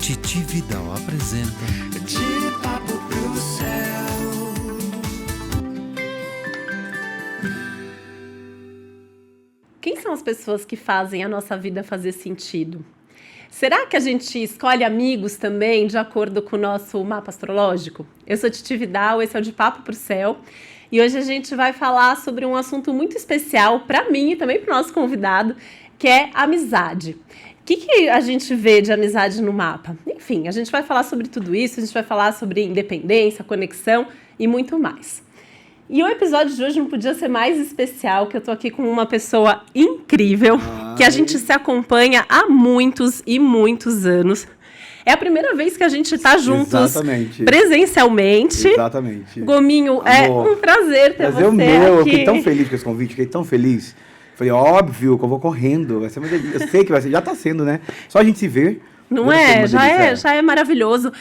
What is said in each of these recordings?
Titi Vidal apresenta De Papo pro Céu. Quem são as pessoas que fazem a nossa vida fazer sentido? Será que a gente escolhe amigos também de acordo com o nosso mapa astrológico? Eu sou Titi Vidal, esse é o De Papo pro Céu. E hoje a gente vai falar sobre um assunto muito especial para mim e também para o nosso convidado, que é amizade. O que a gente vê de amizade no mapa? Enfim, a gente vai falar sobre tudo isso, a gente vai falar sobre independência, conexão e muito mais. E o episódio de hoje não podia ser mais especial, que eu tô aqui com uma pessoa incrível, que a gente se acompanha há muitos e muitos anos. É a primeira vez que a gente está juntos. Exatamente. Presencialmente. Exatamente. Gominho, é um prazer ter você meu, aqui. Eu fiquei tão feliz com esse convite, fiquei tão feliz. Falei, óbvio que eu vou correndo, vai ser uma delícia. Eu sei que vai ser, já está sendo, né? Só a gente se ver. Não é? Já é maravilhoso.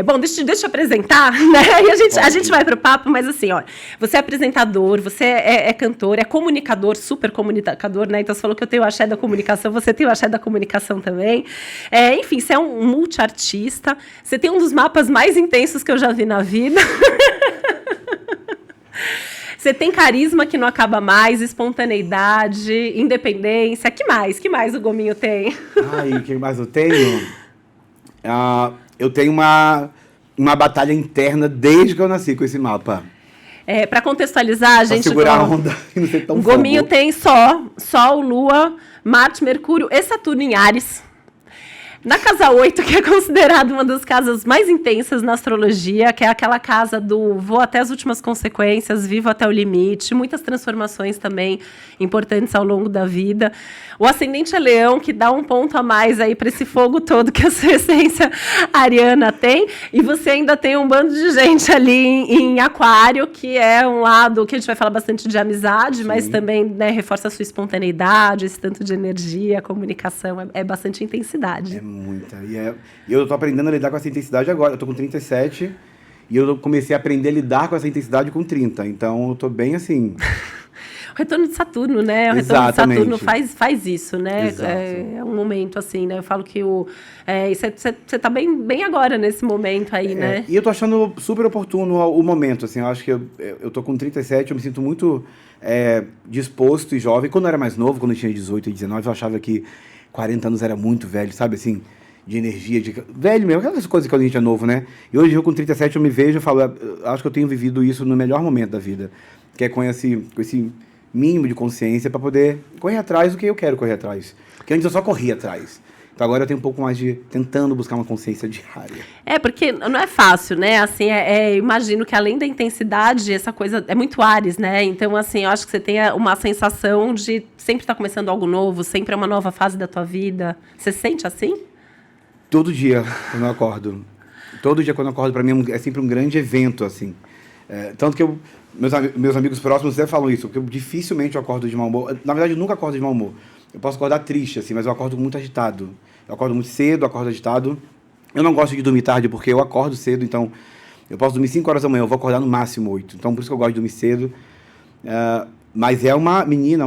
Bom, deixa eu te apresentar, né? E a gente vai para o papo, mas assim, ó, você é apresentador, você é cantor, é comunicador, super comunicador, né? Então você falou que eu tenho o axé da comunicação, você tem o axé da comunicação também. Enfim, você é um multiartista, você tem um dos mapas mais intensos que eu já vi na vida. Você tem carisma que não acaba mais, espontaneidade, independência. Que mais o Gominho tem? Ai, o que mais eu tenho? Eu tenho uma batalha interna desde que eu nasci com esse mapa. Para contextualizar, a gente... Pra segurar a onda e não ser tão O Gominho fogo. tem Sol, Lua, Marte, Mercúrio e Saturno em Áres. Na casa 8, que é considerada uma das casas mais intensas na astrologia, que é aquela casa do vou até as últimas consequências, vivo até o limite, muitas transformações também importantes ao longo da vida. O ascendente é Leão, que dá um ponto a mais aí para esse fogo todo que a sua essência ariana tem. E você ainda tem um bando de gente ali em Aquário, que é um lado que a gente vai falar bastante de amizade, sim, mas também, né, reforça a sua espontaneidade, esse tanto de energia, comunicação, é bastante intensidade. Muita. E eu tô aprendendo a lidar com essa intensidade agora. Eu tô com 37 e eu comecei a aprender a lidar com essa intensidade com 30. Então eu tô bem assim... O retorno de Saturno, né? O retorno de Saturno faz isso, né? É um momento assim, né? Eu falo que você tá bem agora nesse momento aí, né? E eu tô achando super oportuno o momento, assim. Eu acho que eu tô com 37, eu me sinto muito disposto e jovem. Quando eu era mais novo, quando eu tinha 18 e 19, eu achava que 40 anos era muito velho, sabe, assim, de energia, velho mesmo, aquelas coisas que a gente é novo, né? E hoje eu com 37 eu me vejo e falo, acho que eu tenho vivido isso no melhor momento da vida, que é com esse mínimo de consciência para poder correr atrás do que eu quero correr atrás. Porque antes eu só corria atrás. Então agora eu tenho um pouco mais de tentando buscar uma consciência diária. Porque não é fácil, né? Assim, imagino que além da intensidade, essa coisa é muito Áries, né? Então, assim, eu acho que você tem uma sensação de sempre estar começando algo novo, sempre é uma nova fase da tua vida. Você se sente assim? Todo dia quando eu acordo. Todo dia quando eu acordo, para mim, é sempre um grande evento, assim. Tanto que meus amigos próximos até falam isso, porque dificilmente eu acordo de mau humor. Na verdade, eu nunca acordo de mau humor. Eu posso acordar triste, assim, mas eu acordo muito agitado. Eu acordo muito cedo, acordo agitado. Eu não gosto de dormir tarde, porque eu acordo cedo, então... Eu posso dormir 5 horas da manhã, eu vou acordar no máximo 8. Então, por isso que eu gosto de dormir cedo. Mas é uma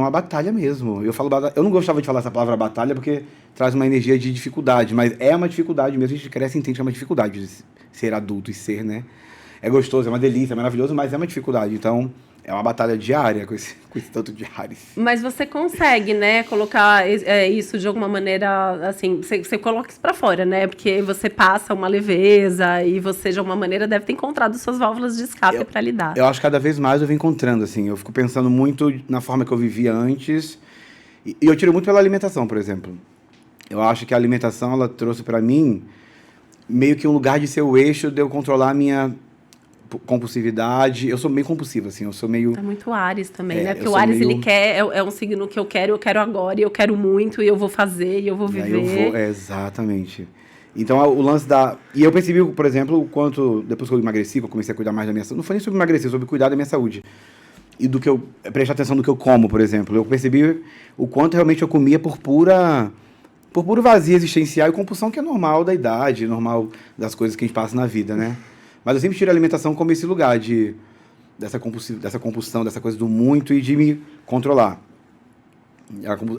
batalha mesmo. Eu não gostava de falar essa palavra batalha, porque traz uma energia de dificuldade. Mas é uma dificuldade mesmo, a gente cresce e entende que é uma dificuldade de ser adulto e ser, né? É gostoso, é uma delícia, é maravilhoso, mas é uma dificuldade. Então... É uma batalha diária com esse tanto de Áries. Mas você consegue, né, colocar isso de alguma maneira, assim, você coloca isso pra fora, né? Porque você passa uma leveza e você, de alguma maneira, deve ter encontrado suas válvulas de escape para lidar. Eu acho que cada vez mais eu venho encontrando, assim. Eu fico pensando muito na forma que eu vivia antes. E eu tiro muito pela alimentação, por exemplo. Eu acho que a alimentação, ela trouxe pra mim meio que um lugar de ser o eixo de eu controlar a minha... compulsividade. Eu sou meio compulsivo, assim, eu sou meio... É muito Áries também, né? Porque o Áries, ele quer, é um signo que eu quero agora, e eu quero muito, e eu vou fazer, e eu vou viver. Exatamente. Então, o lance da... E eu percebi, por exemplo, o quanto, depois que eu emagreci, que eu comecei a cuidar mais da minha saúde, não foi nem sobre emagrecer, sobre cuidar da minha saúde. E do que eu... prestar atenção no que eu como, por exemplo. Eu percebi o quanto realmente eu comia por puro vazio existencial e compulsão, que é normal da idade, normal das coisas que a gente passa na vida, né? Mas eu sempre tiro a alimentação como esse lugar dessa compulsão, dessa coisa do muito e de me controlar.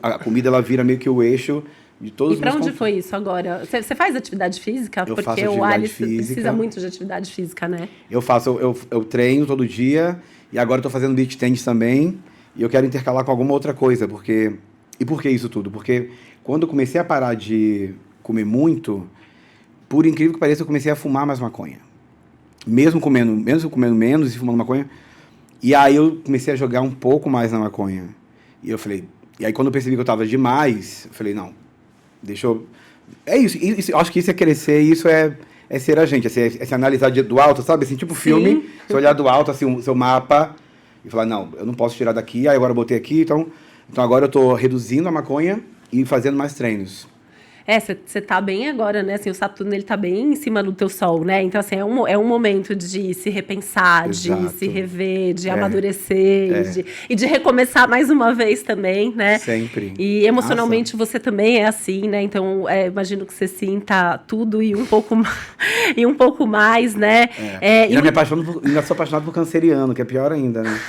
A comida, ela vira meio que o eixo de todos E os pra meus onde foi isso agora? Você faz atividade física? Eu Porque faço o atividade Ares física. precisa muito de atividade física, né? Eu treino todo dia e agora eu tô fazendo beach tennis também e eu quero intercalar com alguma outra coisa, porque... E por que isso tudo? Porque quando eu comecei a parar de comer muito, por incrível que pareça, eu comecei a fumar mais maconha. Mesmo comendo menos e fumando maconha. E aí eu comecei a jogar um pouco mais na maconha. E aí quando eu percebi que eu tava demais, eu falei, não, deixa eu... É isso, acho que isso é crescer, isso é ser a gente, é se analisar do alto, sabe? Assim, tipo filme, você olhar do alto, assim, o seu mapa, e falar, não, eu não posso tirar daqui, aí agora eu botei aqui, então agora eu tô reduzindo a maconha e fazendo mais treinos. Você tá bem agora, né? Assim, o Saturno, ele tá bem em cima do teu Sol, né? Então, assim, é um momento de se repensar, Exato. de se rever, de amadurecer, e de recomeçar mais uma vez também, né? Sempre. E emocionalmente você também é assim, né? Então, imagino que você sinta tudo e um pouco, e um pouco mais, né? Ainda sou apaixonado por canceriano, que é pior ainda, né?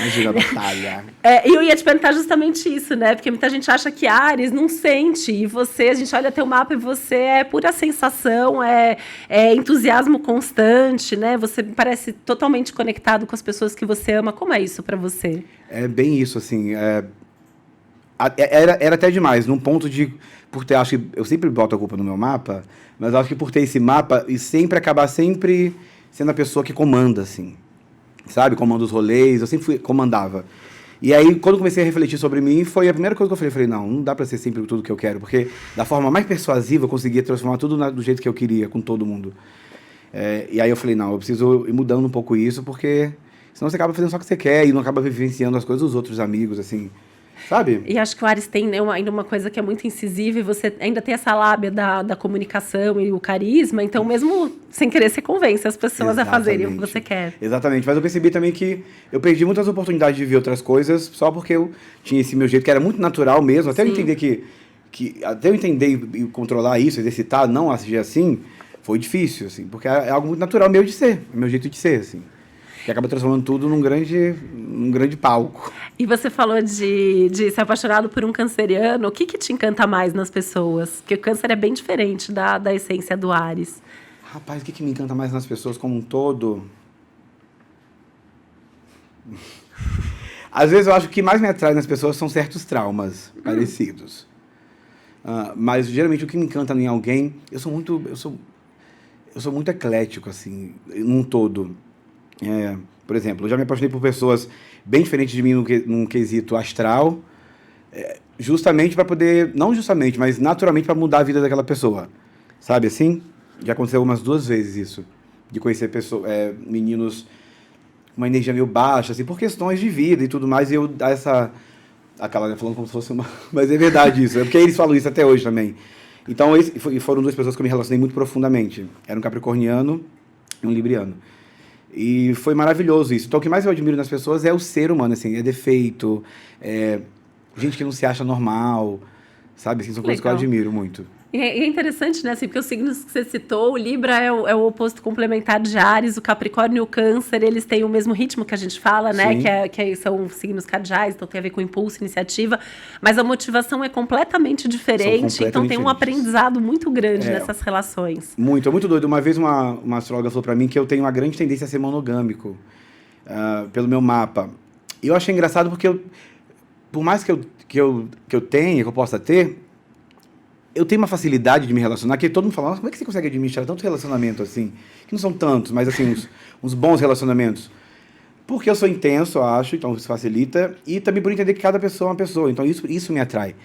Imagina a batalha. E eu ia te perguntar justamente isso, né? Porque muita gente acha que Áries não sente, e a gente olha teu mapa e você é pura sensação, é entusiasmo constante, né? Você parece totalmente conectado com as pessoas que você ama. Como é isso pra você? É bem isso, assim. Era até demais, num ponto de... acho que eu sempre boto a culpa no meu mapa, mas acho que por ter esse mapa e acabar sempre sendo a pessoa que comanda, assim. Sabe? Comanda os rolês, eu sempre comandava. E aí, quando comecei a refletir sobre mim, foi a primeira coisa que eu falei, não dá pra ser sempre tudo que eu quero, porque da forma mais persuasiva eu conseguia transformar tudo do jeito que eu queria, com todo mundo. E aí eu falei, não, eu preciso ir mudando um pouco isso, porque senão você acaba fazendo só o que você quer e não acaba vivenciando as coisas dos outros amigos, assim, sabe? E acho que o Áries tem, né, ainda uma coisa que é muito incisiva e você ainda tem essa lábia da comunicação e o carisma, então mesmo sem querer você convence as pessoas a fazerem o que você quer. Exatamente, mas eu percebi também que eu perdi muitas oportunidades de ver outras coisas só porque eu tinha esse meu jeito, que era muito natural mesmo, até eu entender até eu entender e controlar isso, exercitar, não agir assim, foi difícil, assim, porque é algo muito natural meu de ser, é meu jeito de ser, assim. Que acaba transformando tudo num grande palco. E você falou de ser apaixonado por um canceriano. O que te encanta mais nas pessoas? Porque o câncer é bem diferente da essência do Áries. Rapaz, o que me encanta mais nas pessoas como um todo? Às vezes eu acho que o que mais me atrai nas pessoas são certos traumas parecidos. Mas geralmente o que me encanta em alguém... Eu sou muito eclético, assim, num todo. Por exemplo, eu já me apaixonei por pessoas bem diferentes de mim num quesito astral, justamente para poder, não justamente, mas naturalmente para mudar a vida daquela pessoa, sabe assim? Já aconteceu umas 2 vezes isso, de conhecer meninos com uma energia meio baixa, assim, por questões de vida e tudo mais, e eu dar aquela falando como se fosse uma... Mas é verdade isso, porque eles falam isso até hoje também. Então, foram 2 pessoas que eu me relacionei muito profundamente, era um capricorniano e um libriano. E foi maravilhoso isso. Então, o que mais eu admiro nas pessoas é o ser humano, assim, é defeito, gente que não se acha normal, sabe? Assim, são coisas que eu admiro muito. E é interessante, né, assim, porque os signos que você citou, o Libra é o oposto complementar de Áries, o Capricórnio e o Câncer, eles têm o mesmo ritmo que a gente fala, né, que são signos cardeais, então tem a ver com impulso, iniciativa, mas a motivação é completamente diferente, então tem um aprendizado muito grande nessas relações. Muito, é muito doido. Uma vez uma astróloga falou pra mim que eu tenho uma grande tendência a ser monogâmico, pelo meu mapa. E eu achei engraçado porque por mais que eu tenha, que eu possa ter, eu tenho uma facilidade de me relacionar, que todo mundo fala, nossa, como é que você consegue administrar tanto relacionamento assim? Que não são tantos, mas assim, uns bons relacionamentos. Porque eu sou intenso, eu acho, então isso facilita. E também por entender que cada pessoa é uma pessoa, então isso me atrai.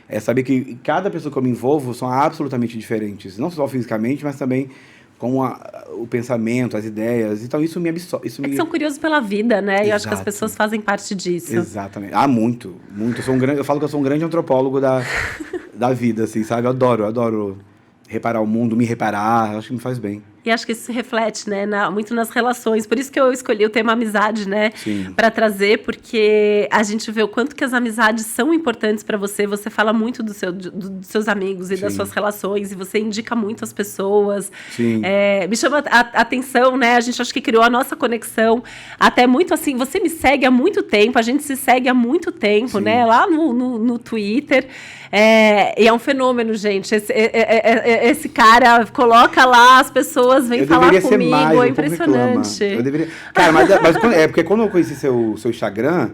É saber que cada pessoa que eu me envolvo são absolutamente diferentes. Não só fisicamente, mas também com o pensamento, as ideias. Então isso me absorve. Que são curiosos pela vida, né? Exato. E eu acho que as pessoas fazem parte disso. Exatamente. Muito, muito. Eu falo que eu sou um grande antropólogo da vida, assim, sabe? Eu adoro reparar o mundo, me reparar, acho que me faz bem. E acho que isso se reflete, né, muito nas relações. Por isso que eu escolhi o tema amizade, né, para trazer, porque a gente vê o quanto que as amizades são importantes para você. Você fala muito dos seus amigos e das suas relações, e você indica muito as pessoas. Me chama a atenção, né, a gente acho que criou a nossa conexão, até muito assim, você me segue há muito tempo, a gente se segue há muito tempo, né, lá no Twitter. E é um fenômeno, gente. Esse cara coloca lá, as pessoas vêm falar comigo, mais, é impressionante. Eu deveria... Cara, mas porque quando eu conheci seu Instagram,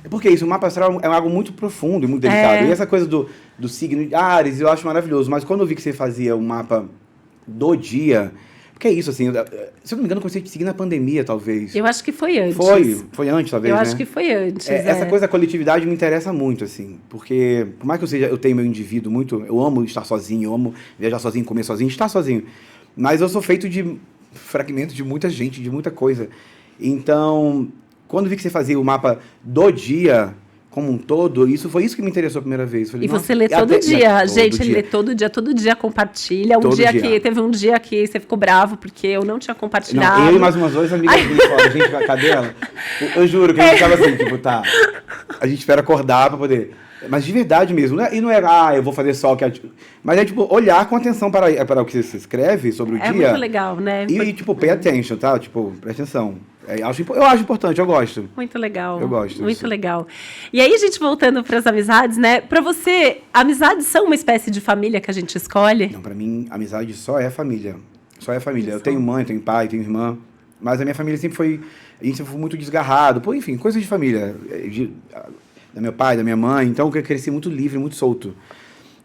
é porque isso, o mapa astral é algo muito profundo e muito delicado. E essa coisa do signo de Áries, eu acho maravilhoso. Mas quando eu vi que você fazia o mapa do dia... Porque é isso, assim, se eu não me engano, eu comecei a te seguir na pandemia, talvez. Eu acho que foi antes. Foi antes, talvez, Eu acho que foi antes, Essa coisa da coletividade me interessa muito, assim, porque, por mais que eu tenha meu indivíduo muito, eu amo estar sozinho, eu amo viajar sozinho, comer sozinho, estar sozinho, mas eu sou feito de fragmentos de muita gente, de muita coisa. Então, quando vi que você fazia o mapa do dia... como um todo, foi isso que me interessou a primeira vez. Falei, e você lê todo dia, gente, ele lê todo dia compartilha. Teve um dia que você ficou bravo porque eu não tinha compartilhado. Não, eu e mais umas 2 amigas me falaram, gente, cadê ela? Eu juro que a gente tava assim, tipo, tá, a gente espera acordar pra poder... Mas de verdade mesmo, né? E não é, eu vou fazer só o que... Mas é, tipo, olhar com atenção para o que você escreve sobre o dia. É muito legal, né? E, tipo, pay attention, tá? Tipo, presta atenção. Eu acho importante, eu gosto. Muito legal. Eu gosto. Muito legal. E aí, gente, voltando para as amizades, né? Para você, amizades são uma espécie de família que a gente escolhe? Não, para mim, amizade só é família. Só é família. Eu tenho mãe, tenho pai, tenho irmã. Mas a minha família sempre foi... A gente sempre foi muito desgarrado. Pô, enfim, coisas de família. Da meu pai, da minha mãe. Então, eu cresci muito livre, muito solto.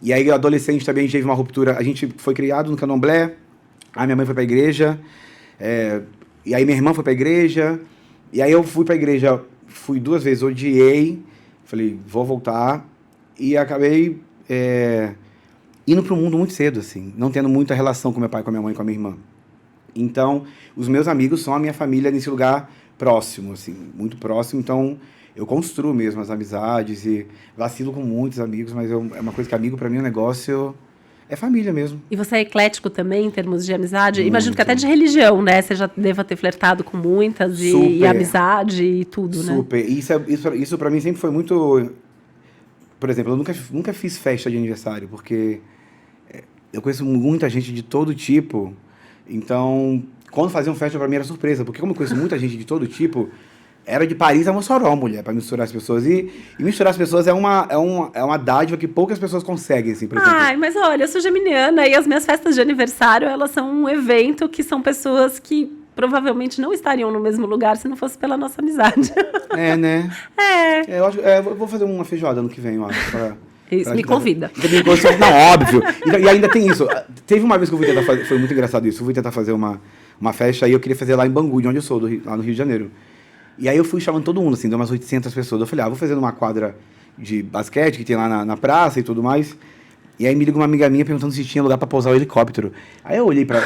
E aí, adolescente também, a gente teve uma ruptura. A gente foi criado no candomblé. A minha mãe foi para a igreja. E aí minha irmã foi pra igreja, e aí eu fui pra igreja, fui 2 vezes, odiei, falei, vou voltar, e acabei indo pro mundo muito cedo, assim, não tendo muita relação com meu pai, com a minha mãe, com a minha irmã. Então, os meus amigos são a minha família nesse lugar próximo, assim, muito próximo, então eu construo mesmo as amizades e vacilo com muitos amigos, mas é uma coisa que amigo pra mim é um negócio... É família mesmo. E você é eclético também, em termos de amizade? Muito. Imagino que até de religião, né? Você já deva ter flertado com muitas, e amizade e tudo, né? Super. Isso pra mim sempre foi muito... Por exemplo, eu nunca fiz festa de aniversário, porque eu conheço muita gente de todo tipo. Então, quando faziam festa, pra mim era surpresa, porque como eu conheço muita gente de todo tipo... Era de Paris a Mossoró, mulher, pra misturar as pessoas. E misturar as pessoas é uma dádiva que poucas pessoas conseguem, assim, por exemplo. Ai, mas olha, eu sou geminiana e as minhas festas de aniversário, elas são um evento que são pessoas que provavelmente não estariam no mesmo lugar se não fosse pela nossa amizade. Né? Eu vou fazer uma feijoada ano que vem, eu acho. Isso, me convida. Não, óbvio. E ainda tem isso. Teve uma vez que eu fui tentar fazer, foi muito engraçado isso, eu fui tentar fazer uma festa, aí eu queria fazer lá em Bangu, de onde eu sou, lá no Rio de Janeiro. E aí eu fui chamando todo mundo, assim, deu umas 800 pessoas. Eu falei, vou fazer numa quadra de basquete que tem lá na praça e tudo mais. E aí me liga uma amiga minha perguntando se tinha lugar pra pousar o helicóptero. Aí eu olhei pra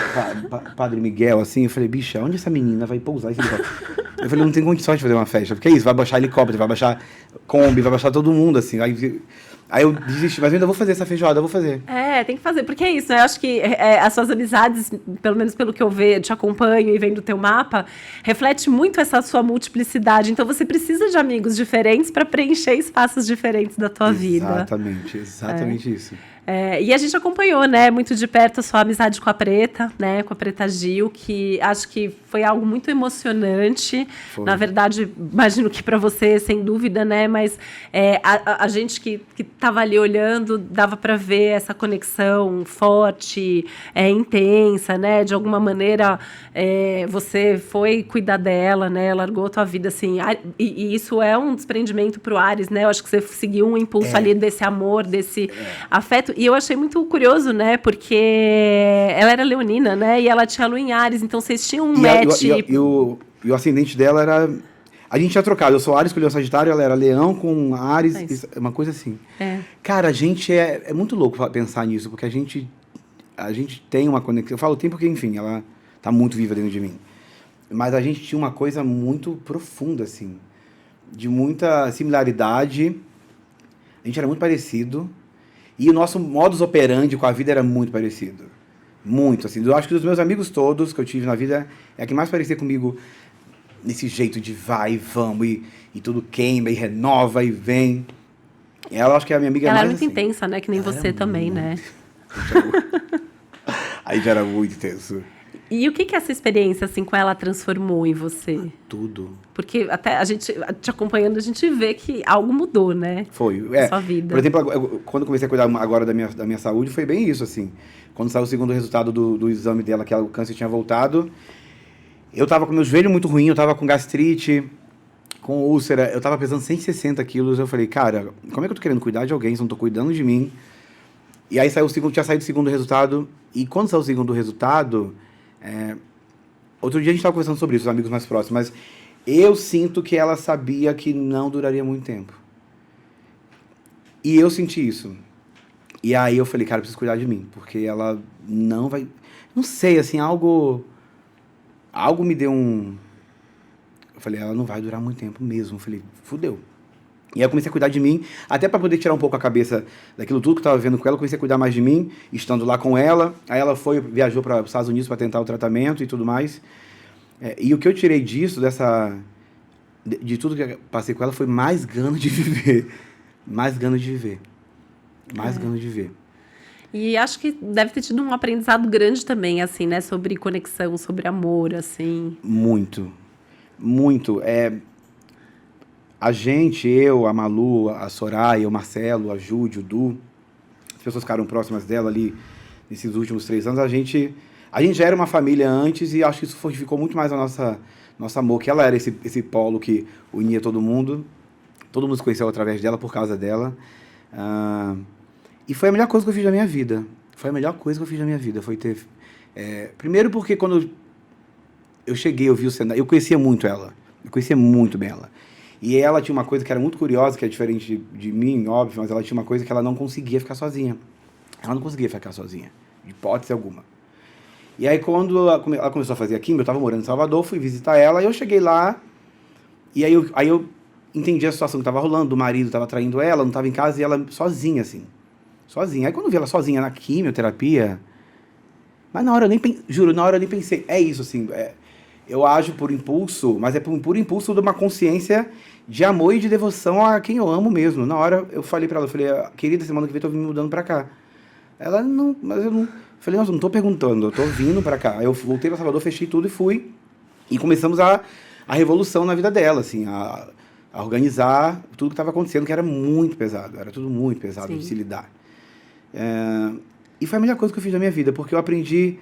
Padre Miguel, assim, eu falei, bicha, onde essa menina vai pousar esse helicóptero? Eu falei, não tem condições de fazer uma festa, porque é isso, vai baixar helicóptero, vai baixar Kombi, vai baixar todo mundo, assim. Aí eu desisti, mas eu ainda vou fazer essa feijoada, eu vou fazer. Tem que fazer, porque é isso, né? Eu acho que as suas amizades, pelo menos pelo que eu vejo, te acompanho e vendo o teu mapa, reflete muito essa sua multiplicidade. Então você precisa de amigos diferentes para preencher espaços diferentes da tua vida. Exatamente isso. E a gente acompanhou, né, muito de perto a sua amizade com a Preta, né, com a Preta Gil, que acho que foi algo muito emocionante. Foi. Na verdade, imagino que para você, sem dúvida, né, mas a gente que estava ali olhando, dava para ver essa conexão forte, intensa, né, de alguma maneira você foi cuidar dela, né, largou a tua vida, assim, e isso é um desprendimento para o Áries, né, eu acho que você seguiu um impulso ali desse amor, desse afeto. E eu achei muito curioso, né? Porque ela era leonina, né? E ela tinha lua em Áries, então vocês tinham um match. E o ascendente dela era... A gente tinha trocado. Eu sou Áries, escolhi o Sagitário, ela era Leão com Áries, uma coisa assim. Cara, a gente é muito louco pensar nisso, porque a gente tem uma conexão. Eu falo tem porque, enfim, ela tá muito viva dentro de mim. Mas a gente tinha uma coisa muito profunda, assim, de muita similaridade. A gente era muito parecido. E o nosso modus operandi com a vida era muito parecido. Muito, assim. Eu acho que dos meus amigos todos que eu tive na vida, é a que mais parecia comigo nesse jeito de vai e vamos, e tudo queima, e renova, e vem. Ela, acho que é a minha amiga Ela mais é muito assim. intensa, né? Que nem Ela você era também, né? Aí já era muito intenso. E o que essa experiência, assim, com ela transformou em você? Tudo. Porque até a gente, te acompanhando, a gente vê que algo mudou, né? Foi. Na sua vida. Por exemplo, quando eu comecei a cuidar agora da minha saúde, foi bem isso, assim. Quando saiu o segundo resultado do exame dela, que o câncer tinha voltado, eu tava com meu joelho muito ruim, eu tava com gastrite, com úlcera, eu tava pesando 160 quilos, eu falei, cara, como é que eu tô querendo cuidar de alguém se eu não tô cuidando de mim? E aí tinha saído o segundo resultado, e quando saiu o segundo resultado, outro dia a gente tava conversando sobre isso, os amigos mais próximos, mas eu sinto que ela sabia que não duraria muito tempo. E eu senti isso. E aí eu falei, cara, eu preciso cuidar de mim, porque ela não vai... Não sei, assim, algo me deu um... Eu falei, ela não vai durar muito tempo mesmo. Eu falei, fudeu. E aí eu comecei a cuidar de mim, até para poder tirar um pouco a cabeça daquilo tudo que eu estava vendo com ela, eu comecei a cuidar mais de mim, estando lá com ela. Aí ela viajou para os Estados Unidos para tentar o tratamento e tudo mais. E o que eu tirei disso, de tudo que eu passei com ela, foi mais gana de viver. Mais gana de viver. Mais gana de viver. E acho que deve ter tido um aprendizado grande também, assim, né? Sobre conexão, sobre amor, assim. Muito. Muito. A gente, eu, a Malu, a Soraya, o Marcelo, a Júlia, o Du, as pessoas ficaram próximas dela ali nesses últimos 3 anos. A gente já era uma família antes e acho que isso fortificou muito mais a nosso amor, que ela era esse polo que unia todo mundo. Todo mundo se conheceu através dela, por causa dela. E foi a melhor coisa que eu fiz na minha vida. Foi a melhor coisa que eu fiz na minha vida. Foi ter... primeiro porque quando eu cheguei, eu vi o cenário... Eu conhecia muito ela. Eu conhecia muito bem ela. E ela tinha uma coisa que era muito curiosa, que é diferente de mim, óbvio, mas ela tinha uma coisa que ela não conseguia ficar sozinha. Ela não conseguia ficar sozinha, de hipótese alguma. E aí, quando ela começou a fazer a quimio, eu estava morando em Salvador, fui visitar ela, e eu cheguei lá, e aí eu entendi a situação que estava rolando, o marido estava traindo ela, não estava em casa, e ela sozinha, assim. Sozinha. Aí, quando eu vi ela sozinha na quimioterapia, mas na hora eu nem pensei, é isso, assim, eu ajo por impulso, mas é por impulso de uma consciência de amor e de devoção a quem eu amo mesmo. Na hora eu falei pra ela, querida, semana que vem eu tô me mudando pra cá. Ela, não, mas eu não... Falei, nossa, eu não tô perguntando, eu tô vindo pra cá. Aí eu voltei pra Salvador, fechei tudo e fui. E começamos a revolução na vida dela, assim, a organizar tudo que estava acontecendo, que era muito pesado. Era tudo muito pesado de se lidar. E foi a melhor coisa que eu fiz na minha vida, porque eu aprendi...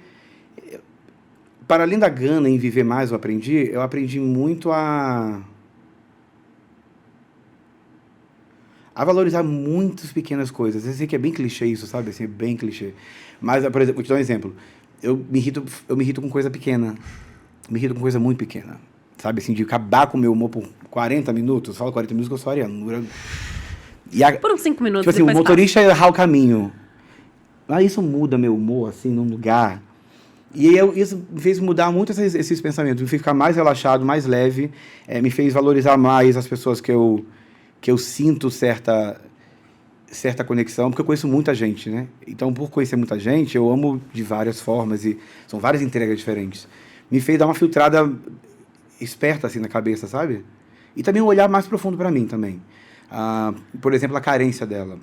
Para além da gana em viver mais, eu aprendi muito a valorizar muitas pequenas coisas. Eu sei que é bem clichê isso, sabe? Assim, é bem clichê. Mas, por exemplo, vou te dar um exemplo. Eu me irrito com coisa pequena. Me irrito com coisa muito pequena. Sabe, assim, de acabar com o meu humor por 40 minutos. Fala 40 minutos que eu sou ariano. Por uns 5 minutos, tipo assim, o motorista errar o caminho. Mas isso muda meu humor, assim, num lugar... E isso me fez mudar muito esses pensamentos, me fez ficar mais relaxado, mais leve, me fez valorizar mais as pessoas que eu sinto certa conexão, porque eu conheço muita gente, né? Então, por conhecer muita gente, eu amo de várias formas, e são várias entregas diferentes. Me fez dar uma filtrada esperta, assim, na cabeça, sabe? E também um olhar mais profundo para mim, também. Por exemplo, a carência dela.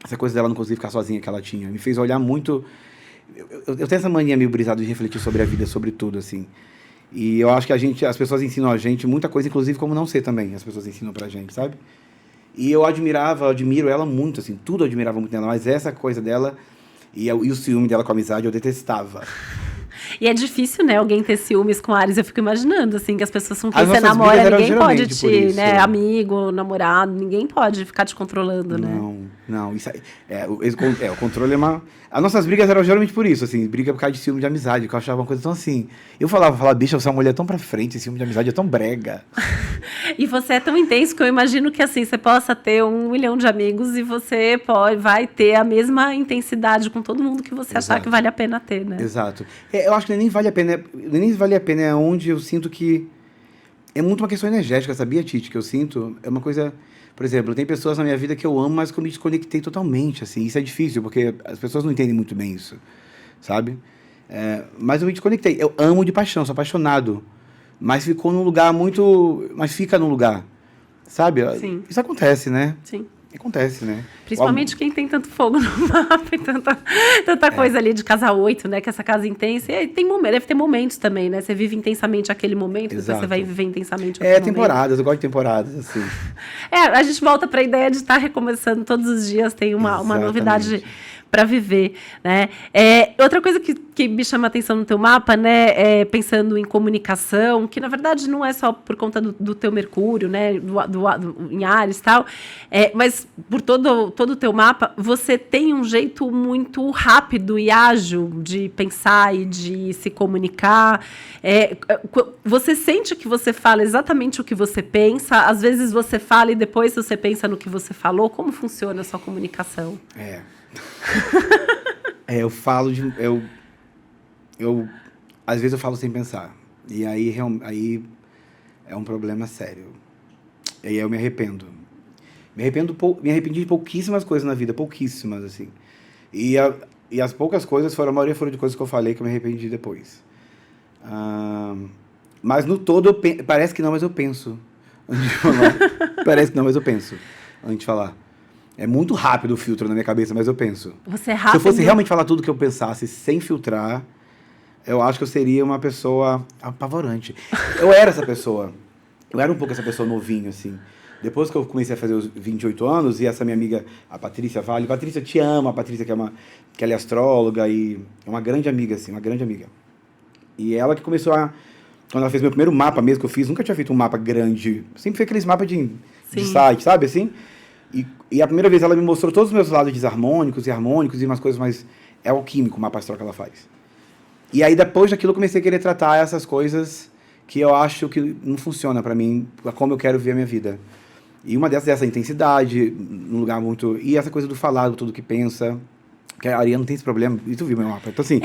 Essa coisa dela não conseguir ficar sozinha que ela tinha. Me fez olhar muito... Eu tenho essa mania meio brisada de refletir sobre a vida, sobre tudo, assim. E eu acho que as pessoas ensinam a gente muita coisa, inclusive como não ser também. As pessoas ensinam pra gente, sabe? E eu admiro ela muito, assim. Tudo eu admirava muito nela, mas essa coisa dela e o ciúme dela com a amizade eu detestava. E é difícil, né, alguém ter ciúmes com Ares. Eu fico imaginando, assim, que as pessoas com quem As você nossas namora, brigas eram ninguém pode geralmente por isso. né, amigo, namorado, ninguém pode ficar te controlando, né? Não, isso o controle é uma... As nossas brigas eram geralmente por isso, assim, briga por causa de ciúme de amizade, que eu achava uma coisa tão assim... Eu falava, bicha, você é uma mulher tão pra frente, ciúme de amizade é tão brega. E você é tão intenso que eu imagino que, assim, você possa ter 1 milhão de amigos e você vai ter a mesma intensidade com todo mundo que você achar que vale a pena ter, né? Exato. Eu acho que nem vale a pena, é onde eu sinto que... É muito uma questão energética, sabia, Titi? Que eu sinto, é uma coisa... Por exemplo, tem pessoas na minha vida que eu amo, mas que eu me desconectei totalmente, assim. Isso é difícil, porque as pessoas não entendem muito bem isso, sabe? Mas eu me desconectei. Eu amo de paixão, sou apaixonado. Mas ficou num lugar muito... Mas fica num lugar, sabe? Sim. Isso acontece, né? Sim. Acontece, né? Principalmente quem tem tanto fogo no mapa e tanta coisa ali de casa 8, né? Que essa casa intensa. E deve ter momentos também, né? Você vive intensamente aquele momento, depois você vai viver intensamente outro momento. Temporadas, eu gosto de temporadas, assim. A gente volta para a ideia de estar recomeçando todos os dias, tem uma novidade para viver, né? Outra coisa que me chama a atenção no teu mapa, né? Pensando em comunicação, que na verdade não é só por conta do teu Mercúrio, né? Em Áries e tal, mas por todo o teu mapa, você tem um jeito muito rápido e ágil de pensar e de se comunicar. Você sente que você fala exatamente o que você pensa, às vezes você fala e depois você pensa no que você falou. Como funciona a sua comunicação? Eu falo às vezes eu falo sem pensar. E aí é um problema sério. E aí eu me arrependo. Me arrependi de pouquíssimas coisas na vida, pouquíssimas, assim. E as poucas coisas, a maioria foram de coisas que eu falei que eu me arrependi depois. Mas no todo, parece que não, mas eu penso. Antes de falar. Parece que não, mas eu penso. Antes de falar. É muito rápido o filtro na minha cabeça, mas eu penso. Você é rápido? Se eu fosse realmente falar tudo que eu pensasse sem filtrar, eu acho que eu seria uma pessoa apavorante. Eu era essa pessoa. Eu era um pouco essa pessoa novinho, assim. Depois que eu comecei a fazer os 28 anos, e essa minha amiga, a Patrícia Vale... Patrícia, eu te amo. A Patrícia, que ela é astróloga e é uma grande amiga, assim, uma grande amiga. E ela que começou quando ela fez meu primeiro mapa mesmo que eu fiz, nunca tinha feito um mapa grande. Sempre foi aqueles mapas de site, sabe, assim? E a primeira vez ela me mostrou todos os meus lados desarmônicos e harmônicos e umas coisas mais... É alquímico o mapa astral que ela faz. E aí, depois daquilo, eu comecei a querer tratar essas coisas que eu acho que não funciona pra mim, como eu quero viver a minha vida. E uma dessas é essa intensidade, num lugar muito... E essa coisa do falar, do tudo que pensa... Porque a Ariana não tem esse problema, e tu viu meu mapa. Então, assim,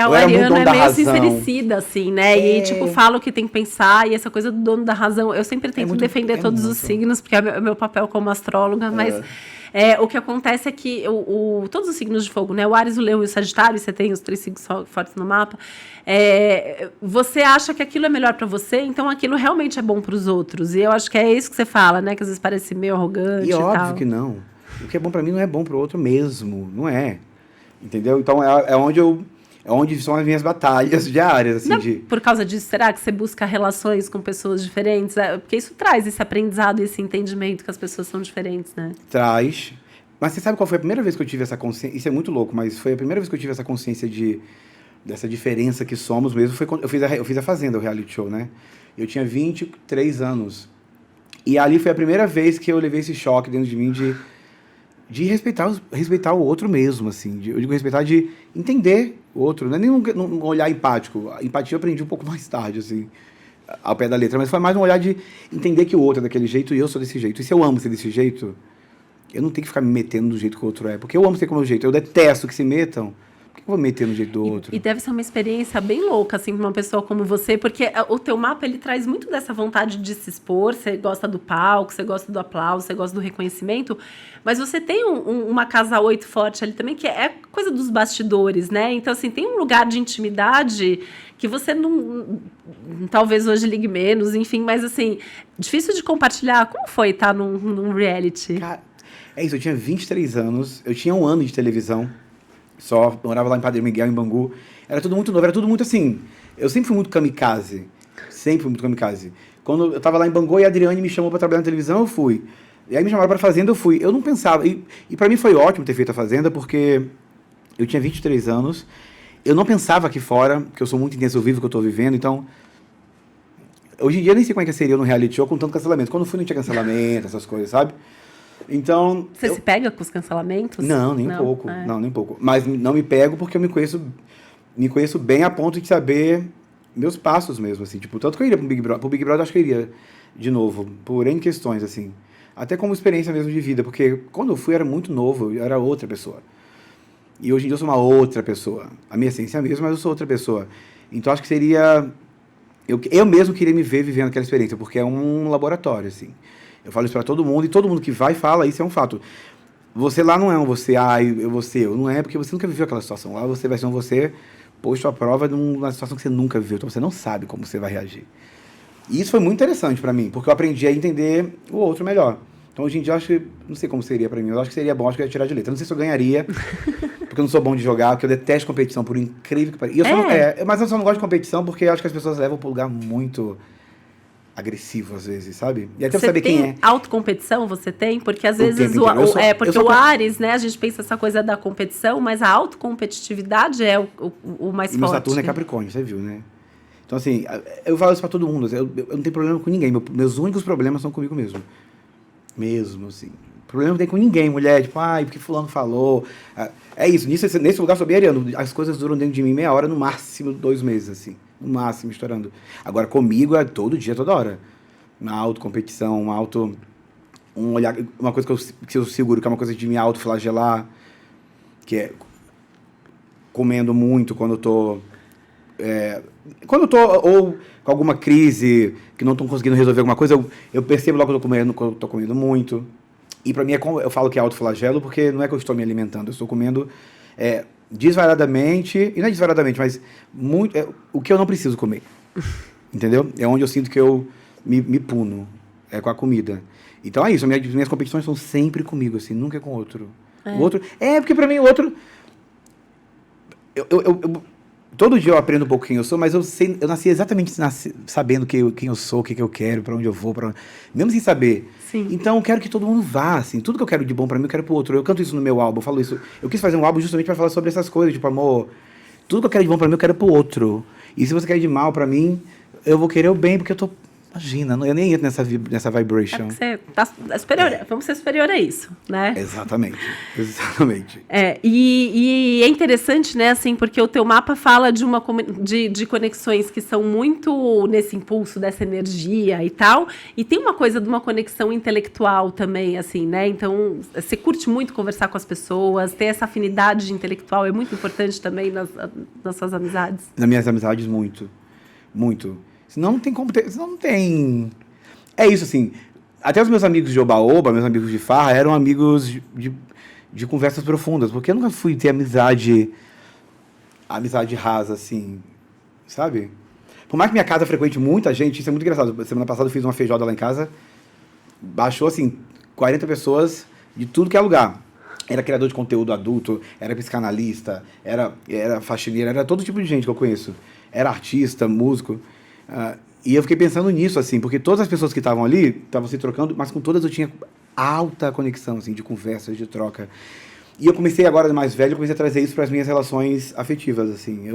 o Ariano é meio sincericida, assim, né? E, tipo, fala o que tem que pensar, e essa coisa do dono da razão. Eu sempre tento defender todos os signos, porque é meu papel como astróloga, mas o que acontece é que todos os signos de fogo, né? O Áries, o Leão e o Sagitário, você tem os 3 signos fortes no mapa, você acha que aquilo é melhor para você, então aquilo realmente é bom para os outros. E eu acho que é isso que você fala, né? Que às vezes parece meio arrogante e tal. Óbvio que não. O que é bom para mim não é bom para o outro mesmo, não é. Entendeu? Então, é onde são as minhas batalhas diárias. Assim, não, por causa disso, será que você busca relações com pessoas diferentes? Porque isso traz esse aprendizado, esse entendimento que as pessoas são diferentes, né? Traz. Mas você sabe qual foi a primeira vez que eu tive essa consciência? Isso é muito louco, mas foi a primeira vez que eu tive essa consciência dessa diferença que somos mesmo. Foi quando eu fiz a Fazenda, o reality show, né? Eu tinha 23 anos. E ali foi a primeira vez que eu levei esse choque dentro de mim de respeitar o outro mesmo, assim. Eu digo respeitar de entender o outro. Não é nem um olhar empático. A empatia eu aprendi um pouco mais tarde, assim, ao pé da letra. Mas foi mais um olhar de entender que o outro é daquele jeito e eu sou desse jeito. E se eu amo ser desse jeito, eu não tenho que ficar me metendo do jeito que o outro é. Porque eu amo ser como o jeito. Eu detesto que se metam. Por que eu vou me meter no jeito do outro? E deve ser uma experiência bem louca, assim, para uma pessoa como você, porque o teu mapa, ele traz muito dessa vontade de se expor, você gosta do palco, você gosta do aplauso, você gosta do reconhecimento, mas você tem uma casa 8 forte ali também, que é coisa dos bastidores, né? Então, assim, tem um lugar de intimidade que você não... Talvez hoje ligue menos, enfim, mas, assim, difícil de compartilhar. Como foi estar num reality? Cara, é isso, eu tinha 23 anos, eu tinha 1 ano de televisão, só morava lá em Padre Miguel, em Bangu. Era tudo muito novo, era tudo muito assim... Eu sempre fui muito kamikaze. Quando eu tava lá em Bangu e a Adriane me chamou para trabalhar na televisão, eu fui. E aí me chamaram para a Fazenda, eu fui. Eu não pensava... E para mim foi ótimo ter feito a Fazenda, porque eu tinha 23 anos. Eu não pensava aqui fora, porque eu sou muito intenso, eu vivo o que eu tô vivendo, então... Hoje em dia eu nem sei como é que seria no reality show com tanto cancelamento. Quando eu fui não tinha cancelamento, essas coisas, sabe? Então... Você se pega com os cancelamentos? Não, nem um pouco. Não, nem um pouco. Mas não me pego porque eu me conheço bem a ponto de saber meus passos mesmo, assim. Tipo, tanto que eu iria pro Big Brother. Pro Big Brother eu acho que eu iria de novo, por N questões, assim. Até como experiência mesmo de vida, porque quando eu fui eu era muito novo, eu era outra pessoa. E hoje em dia eu sou uma outra pessoa. A minha essência é a mesma, mas eu sou outra pessoa. Então acho que seria... Eu mesmo queria me ver vivendo aquela experiência, porque é um laboratório, assim. Eu falo isso para todo mundo, e todo mundo que vai fala, isso é um fato. Você lá não é um você, eu vou ser eu. Não é, porque você nunca viveu aquela situação. Lá você vai ser um você posto à prova numa situação que você nunca viveu, então você não sabe como você vai reagir. E isso foi muito interessante pra mim, porque eu aprendi a entender o outro melhor. Então, hoje em dia, eu acho que, não sei como seria pra mim, eu acho que seria bom, acho que eu ia tirar de letra. Eu não sei se eu ganharia, porque eu não sou bom de jogar, porque eu detesto competição, por incrível que pareça. Mas eu só não gosto de competição porque eu acho que as pessoas levam pro lugar muito agressivo, às vezes, sabe? E até pra saber quem é. Autocompetição, você tem? Porque às vezes porque o Áries, né, a gente pensa essa coisa da competição, mas a autocompetitividade é o mais E meu forte. Saturno é Capricórnio, você viu, né? Então, assim, eu falo isso pra todo mundo, assim, eu não tenho problema com ninguém, meus únicos problemas são comigo mesmo. Mesmo, assim. Problema não tem com ninguém, mulher, tipo, porque fulano falou. É isso, nesse lugar eu sou bem ariano, as coisas duram dentro de mim meia hora, no máximo 2 meses, assim. No máximo, estourando. Agora, comigo é todo dia, toda hora. Uma autocompetição, um olhar, uma coisa que eu seguro, que é uma coisa de me autoflagelar, que é comendo muito quando eu tô... ou com alguma crise, que não estou conseguindo resolver alguma coisa, eu percebo logo que eu estou comendo muito. E pra mim, eu falo que é autoflagelo, porque não é que eu estou me alimentando, eu estou comendo desvairadamente, e não é desvairadamente, mas muito, o que eu não preciso comer. Entendeu? É onde eu sinto que eu me puno, com a comida. Então é isso, minhas competições são sempre comigo, assim, nunca é com outro. O outro... porque pra mim o outro... Todo dia eu aprendo um pouco quem eu sou, mas eu nasci exatamente sabendo quem eu sou, o que eu quero, pra onde eu vou, mesmo sem saber. Sim. Então eu quero que todo mundo vá, assim, tudo que eu quero de bom pra mim, eu quero pro outro. Eu canto isso no meu álbum, eu falo isso. Eu quis fazer um álbum justamente pra falar sobre essas coisas, tipo, amor, tudo que eu quero de bom pra mim, eu quero pro outro. E se você quer de mal pra mim, eu vou querer o bem, porque eu tô... Imagina, eu nem entro nessa vibration. Você tá superior, vamos ser superior a isso, né? Exatamente. E é interessante, né, assim, porque o teu mapa fala de conexões que são muito nesse impulso dessa energia e tal, e tem uma coisa de uma conexão intelectual também, assim, né? Então, você curte muito conversar com as pessoas, ter essa afinidade intelectual é muito importante também nas suas amizades? Nas minhas amizades, muito. Muito. Senão não tem como ter... Senão não tem... É isso, assim... Até os meus amigos de Oba-Oba, meus amigos de farra, eram amigos de conversas profundas. Porque eu nunca fui ter amizade rasa, assim. Sabe? Por mais que minha casa frequente muita gente, isso é muito engraçado. Semana passada eu fiz uma feijoada lá em casa. Baixou, assim, 40 pessoas de tudo que é lugar. Era criador de conteúdo adulto, era psicanalista, era faxineira, era todo tipo de gente que eu conheço. Era artista, músico... e eu fiquei pensando nisso, assim, porque todas as pessoas que estavam ali estavam se trocando, mas com todas eu tinha alta conexão, assim, de conversas, de troca. E eu comecei agora, mais velho, eu comecei a trazer isso para as minhas relações afetivas, assim.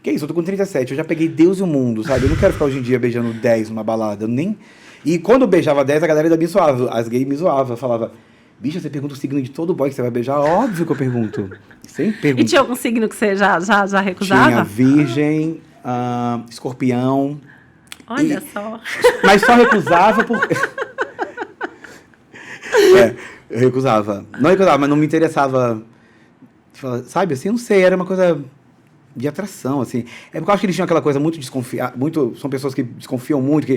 Que é isso, eu tô com 37, eu já peguei Deus e o mundo, sabe? Eu não quero ficar hoje em dia beijando 10 numa balada, E quando eu beijava 10, a galera ainda me zoava, as gays me zoavam, falava... Bicha, você pergunta o signo de todo boy que você vai beijar? Óbvio que eu pergunto. Sempre pergunto. E tinha algum signo que você já recusava? Tinha Virgem... Escorpião. Olha só. Mas só recusava por... eu recusava. Não recusava, mas não me interessava. Sabe, assim, não sei, era uma coisa de atração, assim. É porque eu acho que eles tinham aquela coisa muito desconfiada, são pessoas que desconfiam muito,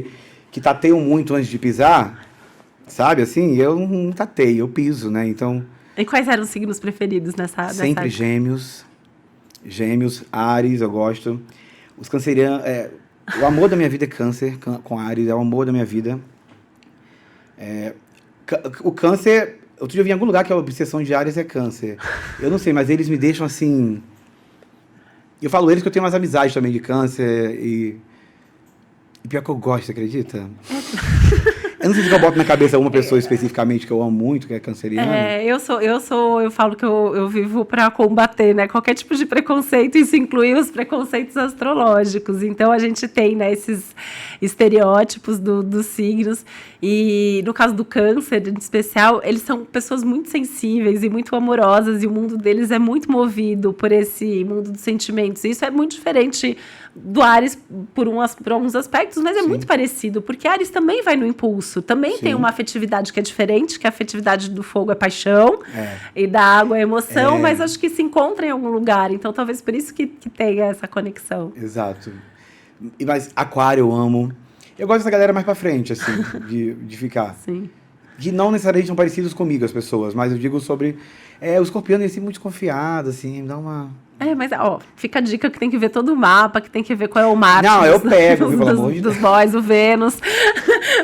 que tateiam muito antes de pisar, sabe, assim, eu não tateio, eu piso, né, então... E quais eram os signos preferidos nessa Sempre Gêmeos, Áries, eu gosto... Os cancerianos... o amor da minha vida é Câncer, com Áries, é o amor da minha vida. O Câncer... Outro dia eu vi em algum lugar que a obsessão de Áries é Câncer. Eu não sei, mas eles me deixam assim... Eu falo eles que eu tenho umas amizades também de Câncer e pior que eu gosto, você acredita? Eu não sei se eu boto na cabeça uma pessoa especificamente que eu amo muito, que é canceriana. Eu falo que eu vivo para combater, né? Qualquer tipo de preconceito, isso inclui os preconceitos astrológicos. Então, a gente tem, né, esses estereótipos dos signos. E, no caso do câncer, em especial, eles são pessoas muito sensíveis e muito amorosas, e o mundo deles é muito movido por esse mundo dos sentimentos. E isso é muito diferente do Áries por alguns aspectos, mas é Sim. muito parecido, porque Áries também vai no impulso, também Sim. tem uma afetividade que é diferente, que a afetividade do fogo é paixão, e da água é emoção, mas acho que se encontra em algum lugar, então talvez por isso que tenha essa conexão. Exato. Mas Aquário eu amo. Eu gosto dessa galera mais pra frente, assim, de ficar. Sim. que não necessariamente são parecidos comigo, as pessoas, mas eu digo sobre o escorpiano é assim, muito desconfiado, assim, dá uma... Mas, ó, fica a dica que tem que ver todo o mapa, que tem que ver qual é o Marte. Não, eu pego, viu, pelo amor de Deus. Dos boys, o Vênus.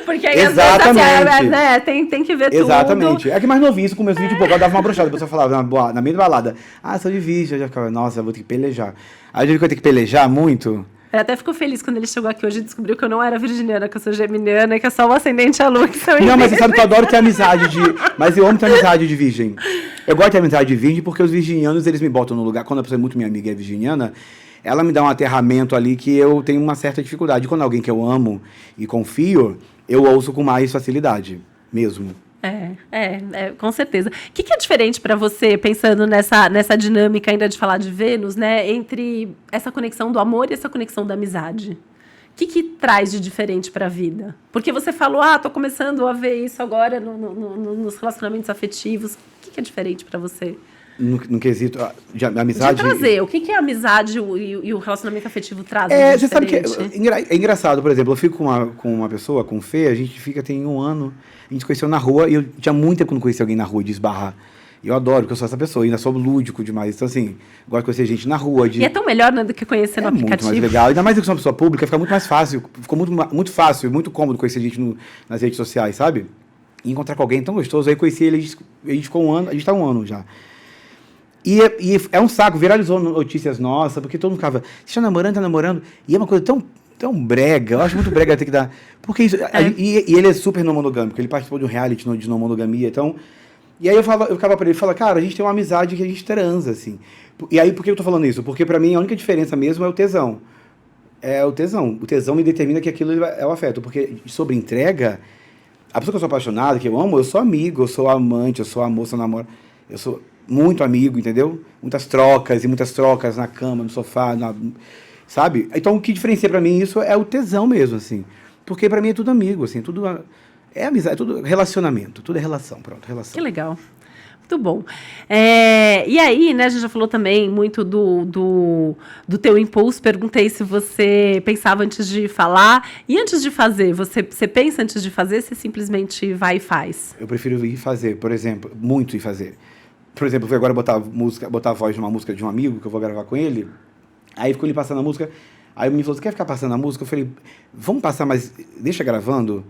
Porque aí, Exatamente. às vezes, né, tem que ver tudo. Exatamente. É que mais novinho, isso começou de pouco, eu dava uma brochada, a pessoa falava na meio da balada, sou de virgem, eu já ficava, nossa, eu vou ter que pelejar. Aí eu já vi que eu tenho que pelejar muito. Ele até ficou feliz quando ele chegou aqui hoje e descobriu que eu não era virginiana, que eu sou geminiana, que é só o ascendente e a lua que são Não, mas você sabe que eu adoro ter amizade de... Mas eu amo ter amizade de virgem. Eu gosto de ter amizade de virgem porque os virginianos, eles me botam no lugar. Quando a pessoa é muito minha amiga e é virginiana, ela me dá um aterramento ali que eu tenho uma certa dificuldade. Quando alguém que eu amo e confio, eu ouço com mais facilidade, mesmo. Com certeza. O que é diferente para você, pensando nessa dinâmica ainda de falar de Vênus, né, entre essa conexão do amor e essa conexão da amizade? O que traz de diferente para a vida? Porque você falou, tô começando a ver isso agora nos relacionamentos afetivos. O que é diferente para você? No quesito de amizade... De trazer. O que a amizade e o relacionamento afetivo trazem de você sabe que diferente? é engraçado, por exemplo, eu fico com uma pessoa, com o Fê, a gente tem 1 ano, a gente se conheceu na rua, e eu tinha muito tempo que não conhecia alguém na rua de esbarrar. E eu adoro, porque eu sou essa pessoa, e ainda sou lúdico demais. Então, assim, gosto de conhecer gente na rua. E é tão melhor, né, do que conhecer no aplicativo. É muito mais legal. Ainda mais que eu sou uma pessoa pública, fica muito mais fácil. Ficou muito fácil, muito cômodo conhecer gente nas redes sociais, sabe? E encontrar com alguém tão gostoso. Aí conheci ele, a gente ficou 1 ano, a gente tá 1 ano já. E é um saco, viralizou notícias nossas, porque todo mundo ficava, você tá namorando, e é uma coisa tão brega, eu acho muito brega ter que dar, porque isso, e ele é super não monogâmico, ele participou de um reality de não monogamia, então, e aí eu ficava pra ele, cara, a gente tem uma amizade que a gente transa, assim, e aí por que eu tô falando isso? Porque pra mim a única diferença mesmo é o tesão, o tesão me determina que aquilo é o afeto, porque sobre entrega, a pessoa que eu sou apaixonado, que eu amo, eu sou amigo, eu sou amante, eu sou amor, eu namoro, eu sou muito amigo, entendeu? Muitas trocas na cama, no sofá, sabe? Então, o que diferencia pra mim isso é o tesão mesmo, assim. Porque pra mim é tudo amigo, assim, tudo é amizade, tudo relacionamento, tudo é relação, pronto, relação. Que legal. Muito bom. E aí, né, a gente já falou também muito do teu impulso. Perguntei se você pensava antes de falar. E antes de fazer, você pensa antes de fazer, você simplesmente vai e faz? Eu prefiro ir fazer, por exemplo, muito ir fazer. Por exemplo, eu fui agora botar a voz numa música de um amigo que eu vou gravar com ele. Aí ficou ele passando a música. Aí ele me falou, você quer ficar passando a música? Eu falei, vamos passar, mas deixa gravando.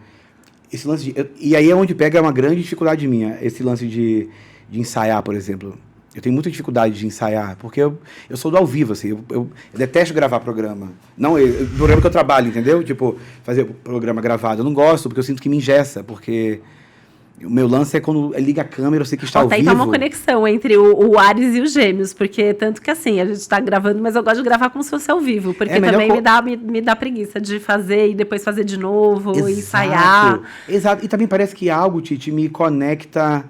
Esse lance e aí é onde pega uma grande dificuldade minha, esse lance de ensaiar, por exemplo. Eu tenho muita dificuldade de ensaiar, porque eu sou do ao vivo, assim. Eu detesto gravar programa. Não, programa que eu trabalho, entendeu? Tipo, fazer programa gravado. Eu não gosto, porque eu sinto que me engessa, porque... O meu lance é quando liga a câmera, eu sei que está ao vivo. Tá uma conexão entre o Áries e os Gêmeos, porque tanto que assim, a gente está gravando, mas eu gosto de gravar como se fosse ao vivo, porque também me dá preguiça de fazer e depois fazer de novo, ensaiar. Exato, e também parece que algo, Titi, me conecta...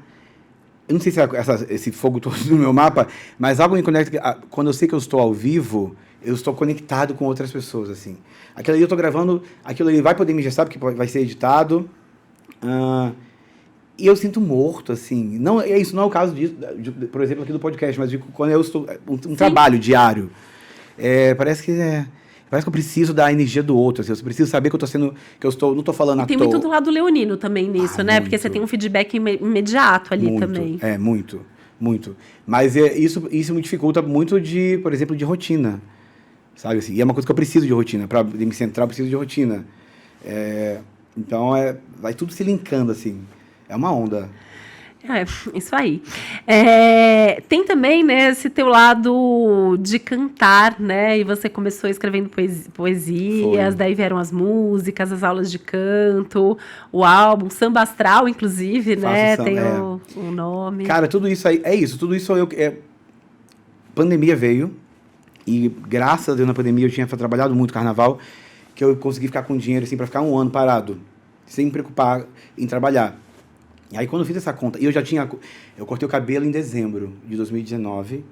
Eu não sei se é esse fogo todo no meu mapa, mas algo me conecta... Quando eu sei que eu estou ao vivo, eu estou conectado com outras pessoas, assim. Aquilo ali eu estou gravando, aquilo ali vai poder me gestar, porque vai ser editado... E eu sinto morto, assim. Isso não é o caso por exemplo, aqui do podcast, mas quando eu estou... Um trabalho diário. Parece que eu preciso da energia do outro. Assim, eu preciso saber que não estou falando à toa. Tem muito do lado leonino também nisso, né? Muito. Porque você tem um feedback imediato ali também. Muito, muito. Mas isso me dificulta muito por exemplo, de rotina. Sabe assim? E é uma coisa que eu preciso de rotina. Para me centrar, eu preciso de rotina. Então, vai tudo se linkando, assim. É uma onda. Isso aí. Tem também, né, esse teu lado de cantar, né? E você começou escrevendo poesias, daí vieram as músicas, as aulas de canto, o álbum, Samba Astral, inclusive, né? Tem o nome. Cara, tudo isso aí, tudo isso pandemia veio, e graças a Deus na pandemia eu tinha trabalhado muito carnaval, que eu consegui ficar com dinheiro, assim, para ficar 1 ano parado, sem me preocupar em trabalhar. E aí, quando eu fiz essa conta, eu cortei o cabelo em dezembro de 2019,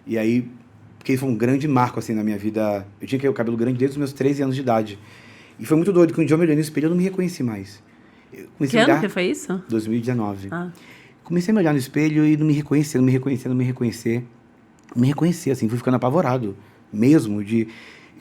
e aí, porque foi um grande marco, assim, na minha vida. Eu tinha o cabelo grande desde os meus 13 anos de idade. E foi muito doido, quando um dia eu me olhei no espelho, eu não me reconheci mais. Que ano que foi isso? 2019. Comecei a me olhar no espelho e não me reconhecer, assim, fui ficando apavorado, mesmo, de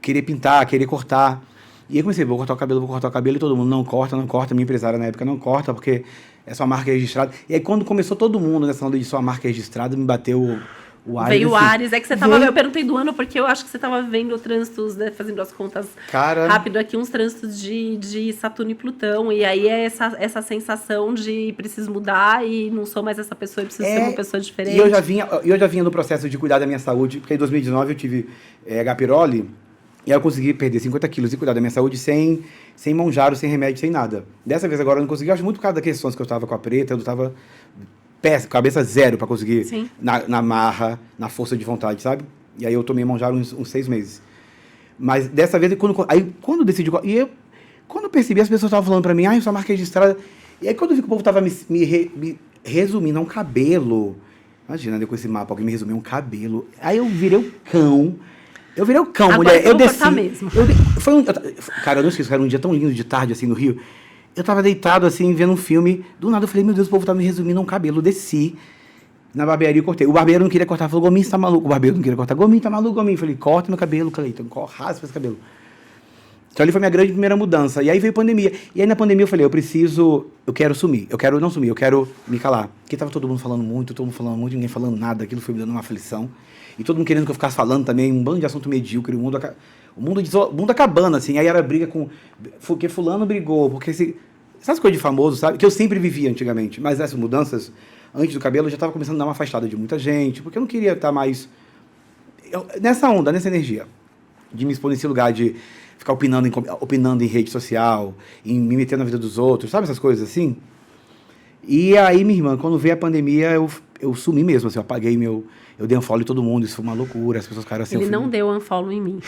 querer pintar, querer cortar. E aí comecei, vou cortar o cabelo, e todo mundo, não corta, minha empresária na época, não corta, porque é sua marca registrada. E aí quando começou todo mundo nessa onda de sua marca registrada, me bateu o Ares. Veio o assim, Ares, é que você tava. Eu perguntei do ano porque eu acho que você tava vendo trânsitos, né? Fazendo as contas Cara, rápido aqui, uns trânsitos de Saturno e Plutão. E aí é essa sensação de preciso mudar e não sou mais essa pessoa, e preciso ser uma pessoa diferente. E eu já vinha no processo de cuidar da minha saúde, porque em 2019 eu tive H. pylori, e aí eu consegui perder 50 quilos e cuidar da minha saúde sem monjaro, sem remédio, sem nada. Dessa vez agora eu não consegui, eu acho muito por causa das questões que eu tava com a preta, eu tava cabeça zero pra conseguir, Sim. na marra, na força de vontade, sabe? E aí eu tomei monjaro uns 6 meses. Mas dessa vez, quando eu decidi... Quando eu percebi, as pessoas estavam falando pra mim, sua marca é registrada. E aí quando eu vi que o povo tava me resumindo a um cabelo... Imagina, com esse mapa, alguém me resumiu um cabelo. Aí eu virei o cão. Agora Mulher. Eu desci. Mesmo. Cara, eu não esqueço, era um dia tão lindo de tarde, assim, no Rio. Eu tava deitado, assim, vendo um filme. Do nada eu falei, meu Deus, o povo tá me resumindo a um cabelo. Eu desci na barbearia e cortei. O barbeiro não queria cortar. Falou, Gominho, você tá maluco? O barbeiro não queria cortar. Gominho, tá maluco, Gominho? Eu falei, corta meu cabelo, Cleiton. Raspa esse cabelo. Então ali foi minha grande primeira mudança. E aí veio a pandemia. E aí na pandemia eu falei, eu quero sumir. Eu quero não sumir, eu quero me calar. Porque tava todo mundo falando muito, ninguém falando nada. Aquilo foi me dando uma aflição. E todo mundo querendo que eu ficasse falando também, um bando de assunto medíocre, o mundo acabando, assim. Aí era briga porque fulano brigou, porque essas coisas de famoso, sabe? Que eu sempre vivia antigamente. Mas essas mudanças, antes do cabelo, eu já estava começando a dar uma afastada de muita gente, porque eu não queria estar mais... nessa onda, nessa energia. De me expor nesse lugar de ficar opinando em rede social, em me meter na vida dos outros, sabe essas coisas assim? E aí, minha irmã, quando veio a pandemia, eu sumi mesmo, assim, eu apaguei eu dei unfollow em todo mundo, isso foi uma loucura, as pessoas ficaram assim... Ele não deu unfollow em mim.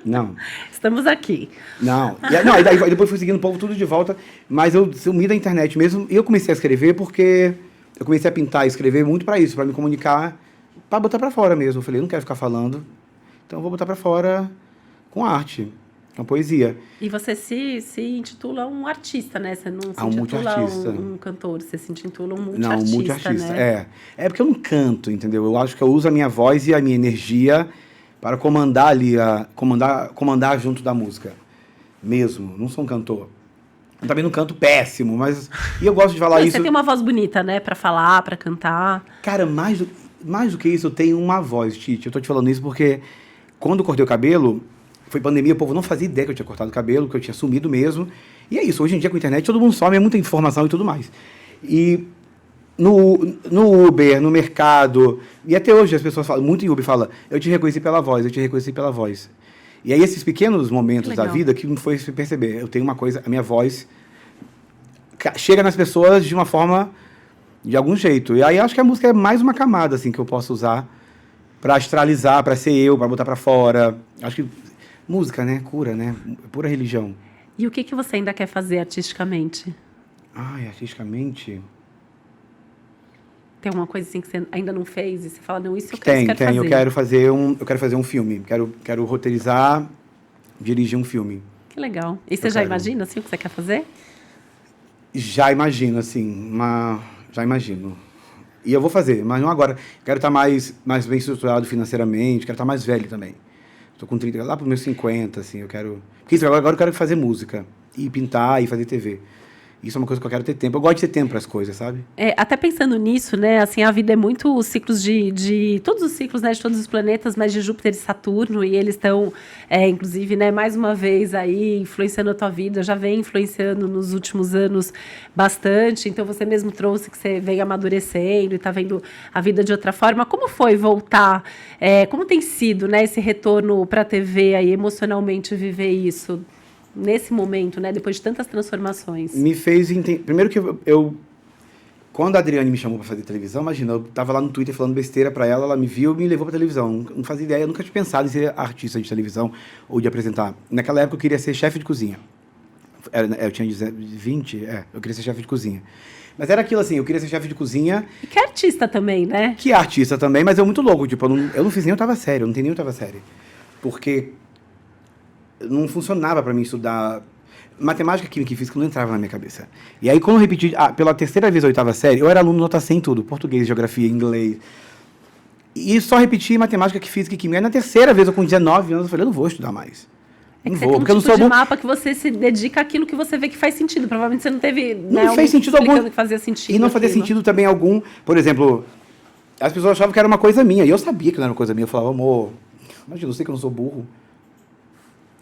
Não. Estamos aqui. Não. E daí depois fui seguindo o povo tudo de volta, mas eu sumi da internet mesmo, e eu comecei a escrever porque eu comecei a pintar e escrever muito pra isso, pra me comunicar, pra botar pra fora mesmo. Eu falei, eu não quero ficar falando, então eu vou botar pra fora com arte, com poesia. E você se intitula um artista, né? Você não se um intitula multiartista. um cantor, você se intitula um Não, multiartista, multiartista, né? É porque eu não canto, entendeu? Eu acho que eu uso a minha voz e a minha energia para comandar ali, comandar junto da música. Mesmo, não sou um cantor. Eu também não canto péssimo, mas... E eu gosto de falar isso... Você tem uma voz bonita, né? Pra falar, pra cantar. Cara, mais do que isso, eu tenho uma voz, Tite. Eu tô te falando isso porque quando eu cortei o cabelo... Foi pandemia, o povo não fazia ideia que eu tinha cortado o cabelo, que eu tinha sumido mesmo. E é isso, hoje em dia com a internet todo mundo some, é muita informação e tudo mais. E no Uber, no mercado, e até hoje as pessoas falam, muito em Uber fala, eu te reconheci pela voz, eu te reconheci pela voz. E aí esses pequenos momentos da vida que me foi se perceber, eu tenho uma coisa, a minha voz chega nas pessoas de uma forma, de algum jeito. E aí acho que a música é mais uma camada assim que eu posso usar para astralizar, para ser eu, para botar para fora. Acho que música, né? Cura, né? Pura religião. E o que você ainda quer fazer artisticamente? Artisticamente... Tem alguma coisa assim que você ainda não fez e você fala, não, isso eu quero fazer? Tem. Eu quero fazer um filme. Quero roteirizar, dirigir um filme. Que legal. E você já imagina, assim, o que você quer fazer? Já imagino, assim. Já imagino. E eu vou fazer, mas não agora. Quero estar mais bem estruturado financeiramente, quero estar mais velho também. Estou com 30, lá para os meus 50, assim, eu quero... Porque isso, agora eu quero fazer música, e pintar, e fazer TV. Isso é uma coisa que eu quero ter tempo. Eu gosto de ter tempo para as coisas, sabe? Até pensando nisso, né? Assim, a vida é muito ciclos de todos os ciclos, né? De todos os planetas, mas de Júpiter e Saturno, e eles estão, inclusive, né? Mais uma vez aí influenciando a tua vida. Já vem influenciando nos últimos anos bastante. Então, você mesmo trouxe que você vem amadurecendo e está vendo a vida de outra forma. Como foi voltar? Como tem sido, né? Esse retorno para a TV aí, emocionalmente, viver isso? Nesse momento, né? Depois de tantas transformações. Me fez entender... Primeiro que eu... Quando a Adriane me chamou pra fazer televisão, imagina, eu tava lá no Twitter falando besteira pra ela, ela me viu e me levou pra televisão. Não fazia ideia, eu nunca tinha pensado em ser artista de televisão ou de apresentar. Naquela época eu queria ser chefe de cozinha. Eu tinha 20, eu queria ser chefe de cozinha. Mas era aquilo assim, eu queria ser chefe de cozinha... E que artista também, né? Que artista também, mas eu muito louco, tipo, eu não fiz nem oitava série, eu não tenho nem oitava série. Porque... não funcionava para mim estudar matemática, química e física, não entrava na minha cabeça. E aí, quando eu repeti pela terceira vez a oitava série, eu era aluno nota 100 em tudo, português, geografia, inglês. E só repeti matemática, física e química. Aí, na terceira vez, eu com 19 anos, eu falei, eu não vou estudar mais. É que Não você vou, tem um porque eu não tipo sou de bom. mapa que você se dedica àquilo que você vê que faz sentido. Provavelmente você não teve, né, Não alguém fez sentido algum. explicando que fazia sentido E não fazia aquilo. sentido também algum. Por exemplo, as pessoas achavam que era uma coisa minha. E eu sabia que não era uma coisa minha. Eu falava, amor, imagina, eu sei que eu não sou burro.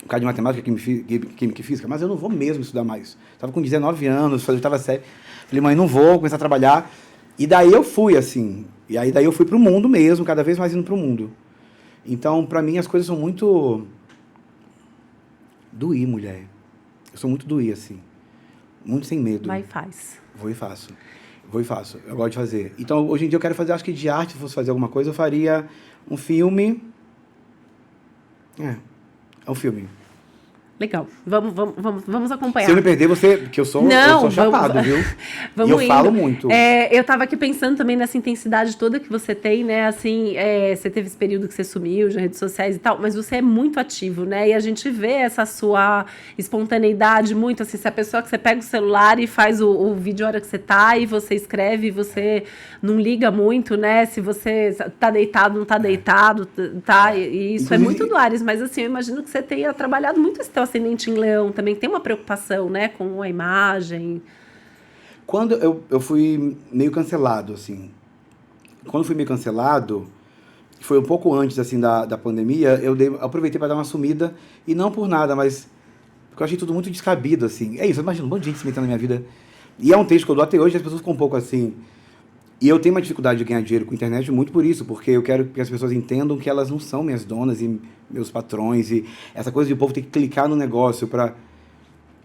Um cara de matemática, química e física, mas eu não vou mesmo estudar mais. Estava com 19 anos, eu estava sério. Falei, mãe, não vou começar a trabalhar. E daí eu fui, assim. E aí daí eu fui pro mundo mesmo, cada vez mais indo pro mundo. Então, pra mim, as coisas são muito... Doí, mulher. Eu sou muito doí, assim. Muito sem medo. Vai e faz. Vou e faço. Vou e faço. Eu gosto de fazer. Então, hoje em dia eu quero fazer, acho que de arte, se fosse fazer alguma coisa, eu faria um filme. É um filme. Legal. Vamos acompanhar. Se eu me perder, você... Porque eu sou chapado, viu? Vamos e eu indo. falo muito. Eu tava aqui pensando também nessa intensidade toda que você tem, né? Assim, você teve esse período que você sumiu de redes sociais e tal, mas você é muito ativo, né? E a gente vê essa sua espontaneidade muito, assim, se a pessoa que você pega o celular e faz o vídeo a hora que você tá e você escreve e você não liga muito, né? Se você tá deitado, não tá deitado, tá? E isso é Inclusive- muito do Ares, mas assim, eu imagino que você tenha trabalhado muito esse teu ascendente em Leão, também tem uma preocupação, né, com a imagem. Quando eu fui meio cancelado, assim. Quando fui meio cancelado, foi um pouco antes, assim, da pandemia, aproveitei para dar uma sumida, e não por nada, mas porque eu achei tudo muito descabido, assim. É isso, imagina um monte de gente se metendo na minha vida. E é um texto que eu dou até hoje, as pessoas ficam um pouco assim... E eu tenho uma dificuldade de ganhar dinheiro com a internet muito por isso, porque eu quero que as pessoas entendam que elas não são minhas donas e meus patrões, e essa coisa de o povo ter que clicar no negócio para...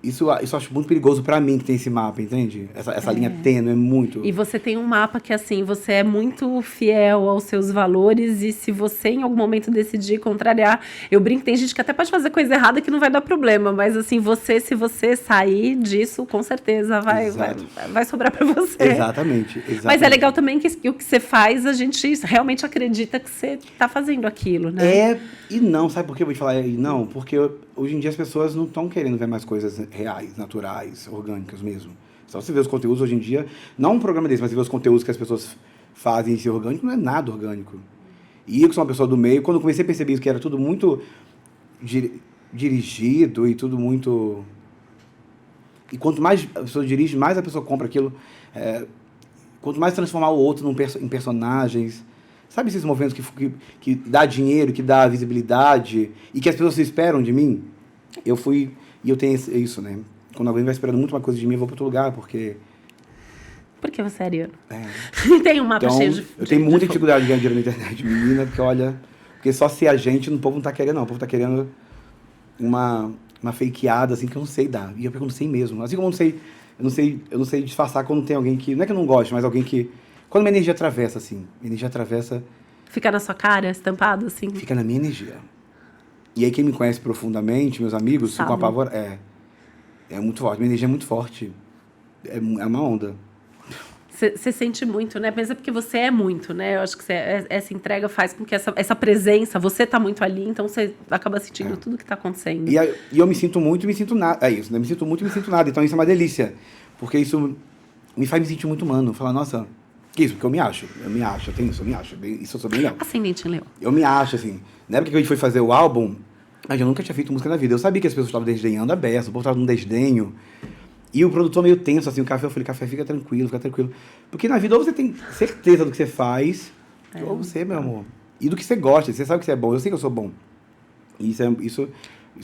Isso eu acho muito perigoso para mim que tem esse mapa, entende? Essa linha tênue é muito... E você tem um mapa que, assim, você é muito fiel aos seus valores e se você em algum momento decidir contrariar, eu brinco, tem gente que até pode fazer coisa errada que não vai dar problema, mas assim, se você sair disso, com certeza vai sobrar para você. Exatamente. Mas é legal também que o que você faz, a gente realmente acredita que você está fazendo aquilo, né? É e não, sabe por que eu vou te falar e não? Porque hoje em dia as pessoas não estão querendo ver mais coisas reais, naturais, orgânicas mesmo. Só você vê os conteúdos hoje em dia, não um programa desse, mas você vê os conteúdos que as pessoas fazem em ser orgânico, não é nada orgânico. E eu que sou uma pessoa do meio, quando eu comecei a perceber isso, que era tudo muito dirigido e tudo muito... E quanto mais a pessoa dirige, mais a pessoa compra aquilo. Quanto mais transformar o outro em personagens... Sabe esses movimentos que dá dinheiro, que dá visibilidade e que as pessoas esperam de mim? Eu fui... E eu tenho isso, né? Quando alguém vai esperando muito uma coisa de mim, eu vou para outro lugar, porque... Porque você é ariano. É. Tem um mapa Então, cheio de eu tenho de muita fogo. dificuldade de ganhar dinheiro na internet, menina, porque olha... Porque só se a gente, o povo não tá querendo, não. O povo tá querendo uma fakeada, assim, que eu não sei dar. E eu pergunto, sei mesmo. Assim como eu não sei disfarçar quando tem alguém que... Não é que eu não gosto, mas alguém que... Quando minha energia atravessa, assim. Minha energia atravessa... Fica na sua cara, estampado, assim. Fica na minha energia. E aí quem me conhece profundamente, meus amigos, ficam Sabe. apavorados. É muito forte. Minha energia é muito forte. É uma onda. Você sente muito, né? Mas é porque você é muito, né? Eu acho que essa entrega faz com que essa presença, você tá muito ali, então você acaba sentindo tudo que tá acontecendo. E eu me sinto muito e me sinto nada. É isso, né? Me sinto muito e me sinto nada. Então isso é uma delícia. Porque isso me faz me sentir muito humano. Falar, nossa, que isso? Porque eu me acho. Eu tenho isso, eu me acho. Isso eu sou bem legal. Ascendente em Leão. Eu me acho, assim. Na época que a gente foi fazer o álbum, eu nunca tinha feito música na vida. Eu sabia que as pessoas estavam desdenhando a beça, o povo estava num desdenho. E o produtor meio tenso, assim, o Café, eu falei, Café, fica tranquilo. Porque na vida ou você tem certeza do que você faz, ou você, meu amor. E do que você gosta, você sabe que você é bom. Eu sei que eu sou bom. E isso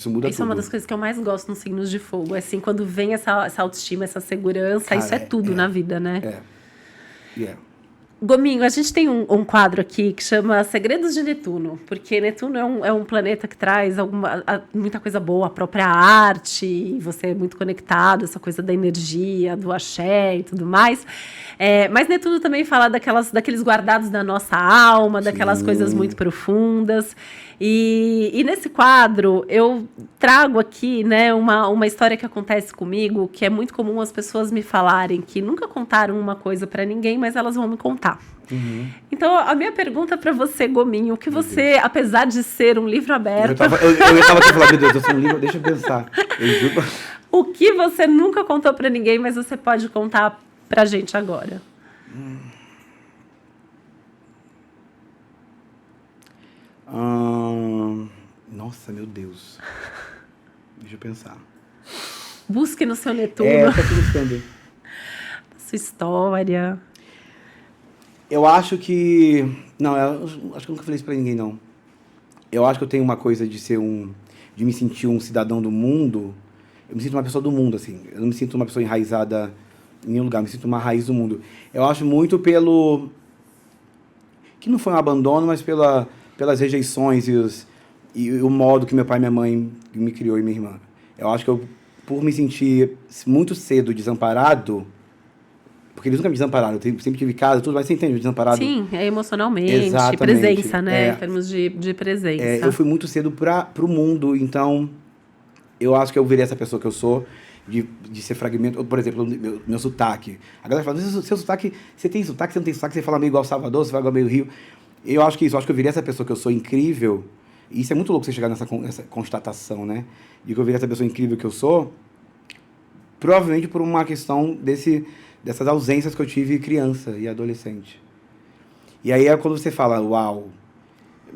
muda tudo. Isso é uma das coisas que eu mais gosto nos signos de fogo. É assim, quando vem essa autoestima, essa segurança, Cara, isso é tudo na vida, né? Gominho, a gente tem um quadro aqui que chama Segredos de Netuno, porque Netuno é um planeta que traz muita coisa boa, a própria arte, e você é muito conectado, essa coisa da energia, do axé e tudo mais. Mas Netuno também fala daqueles guardados da nossa alma, daquelas coisas muito profundas. E nesse quadro, eu trago aqui, né, uma história que acontece comigo, que é muito comum as pessoas me falarem que nunca contaram uma coisa para ninguém, mas elas vão me contar. Então, a minha pergunta para você, Gominho, o que você, apesar de ser um livro aberto... Eu tava aqui falando, meu Deus, eu sou um livro, deixa eu pensar. O que você nunca contou para ninguém, mas você pode contar pra gente agora? Nossa, meu Deus. Deixa eu pensar. Busque no seu Netuno. Eu tô buscando. Sua história. Eu acho que... Não, acho que eu nunca falei isso pra ninguém, não. Eu acho que eu tenho uma coisa de de me sentir um cidadão do mundo. Eu me sinto uma pessoa do mundo, assim. Eu não me sinto uma pessoa enraizada em nenhum lugar. Eu me sinto uma raiz do mundo. Eu acho muito pelo... Que não foi um abandono, mas pelas rejeições e o modo que meu pai e minha mãe me criou e minha irmã. Eu acho que por me sentir muito cedo desamparado... Porque eles nunca me desampararam. Eu sempre tive casa, tudo, mas você entende, desamparado. Sim, emocionalmente, Exatamente. presença, né? Em termos de presença. Eu fui muito cedo pro mundo, então eu acho que eu virei essa pessoa que eu sou, de ser fragmento. Por exemplo, meu sotaque. A galera fala, seu sotaque, você tem sotaque, você não tem sotaque, você fala meio igual Salvador, você fala igual meio Rio. Eu acho que eu virei essa pessoa que eu sou incrível, e isso é muito louco você chegar nessa constatação, né? De que eu virei essa pessoa incrível que eu sou, provavelmente por uma questão dessas ausências que eu tive criança e adolescente. E aí é quando você fala, uau.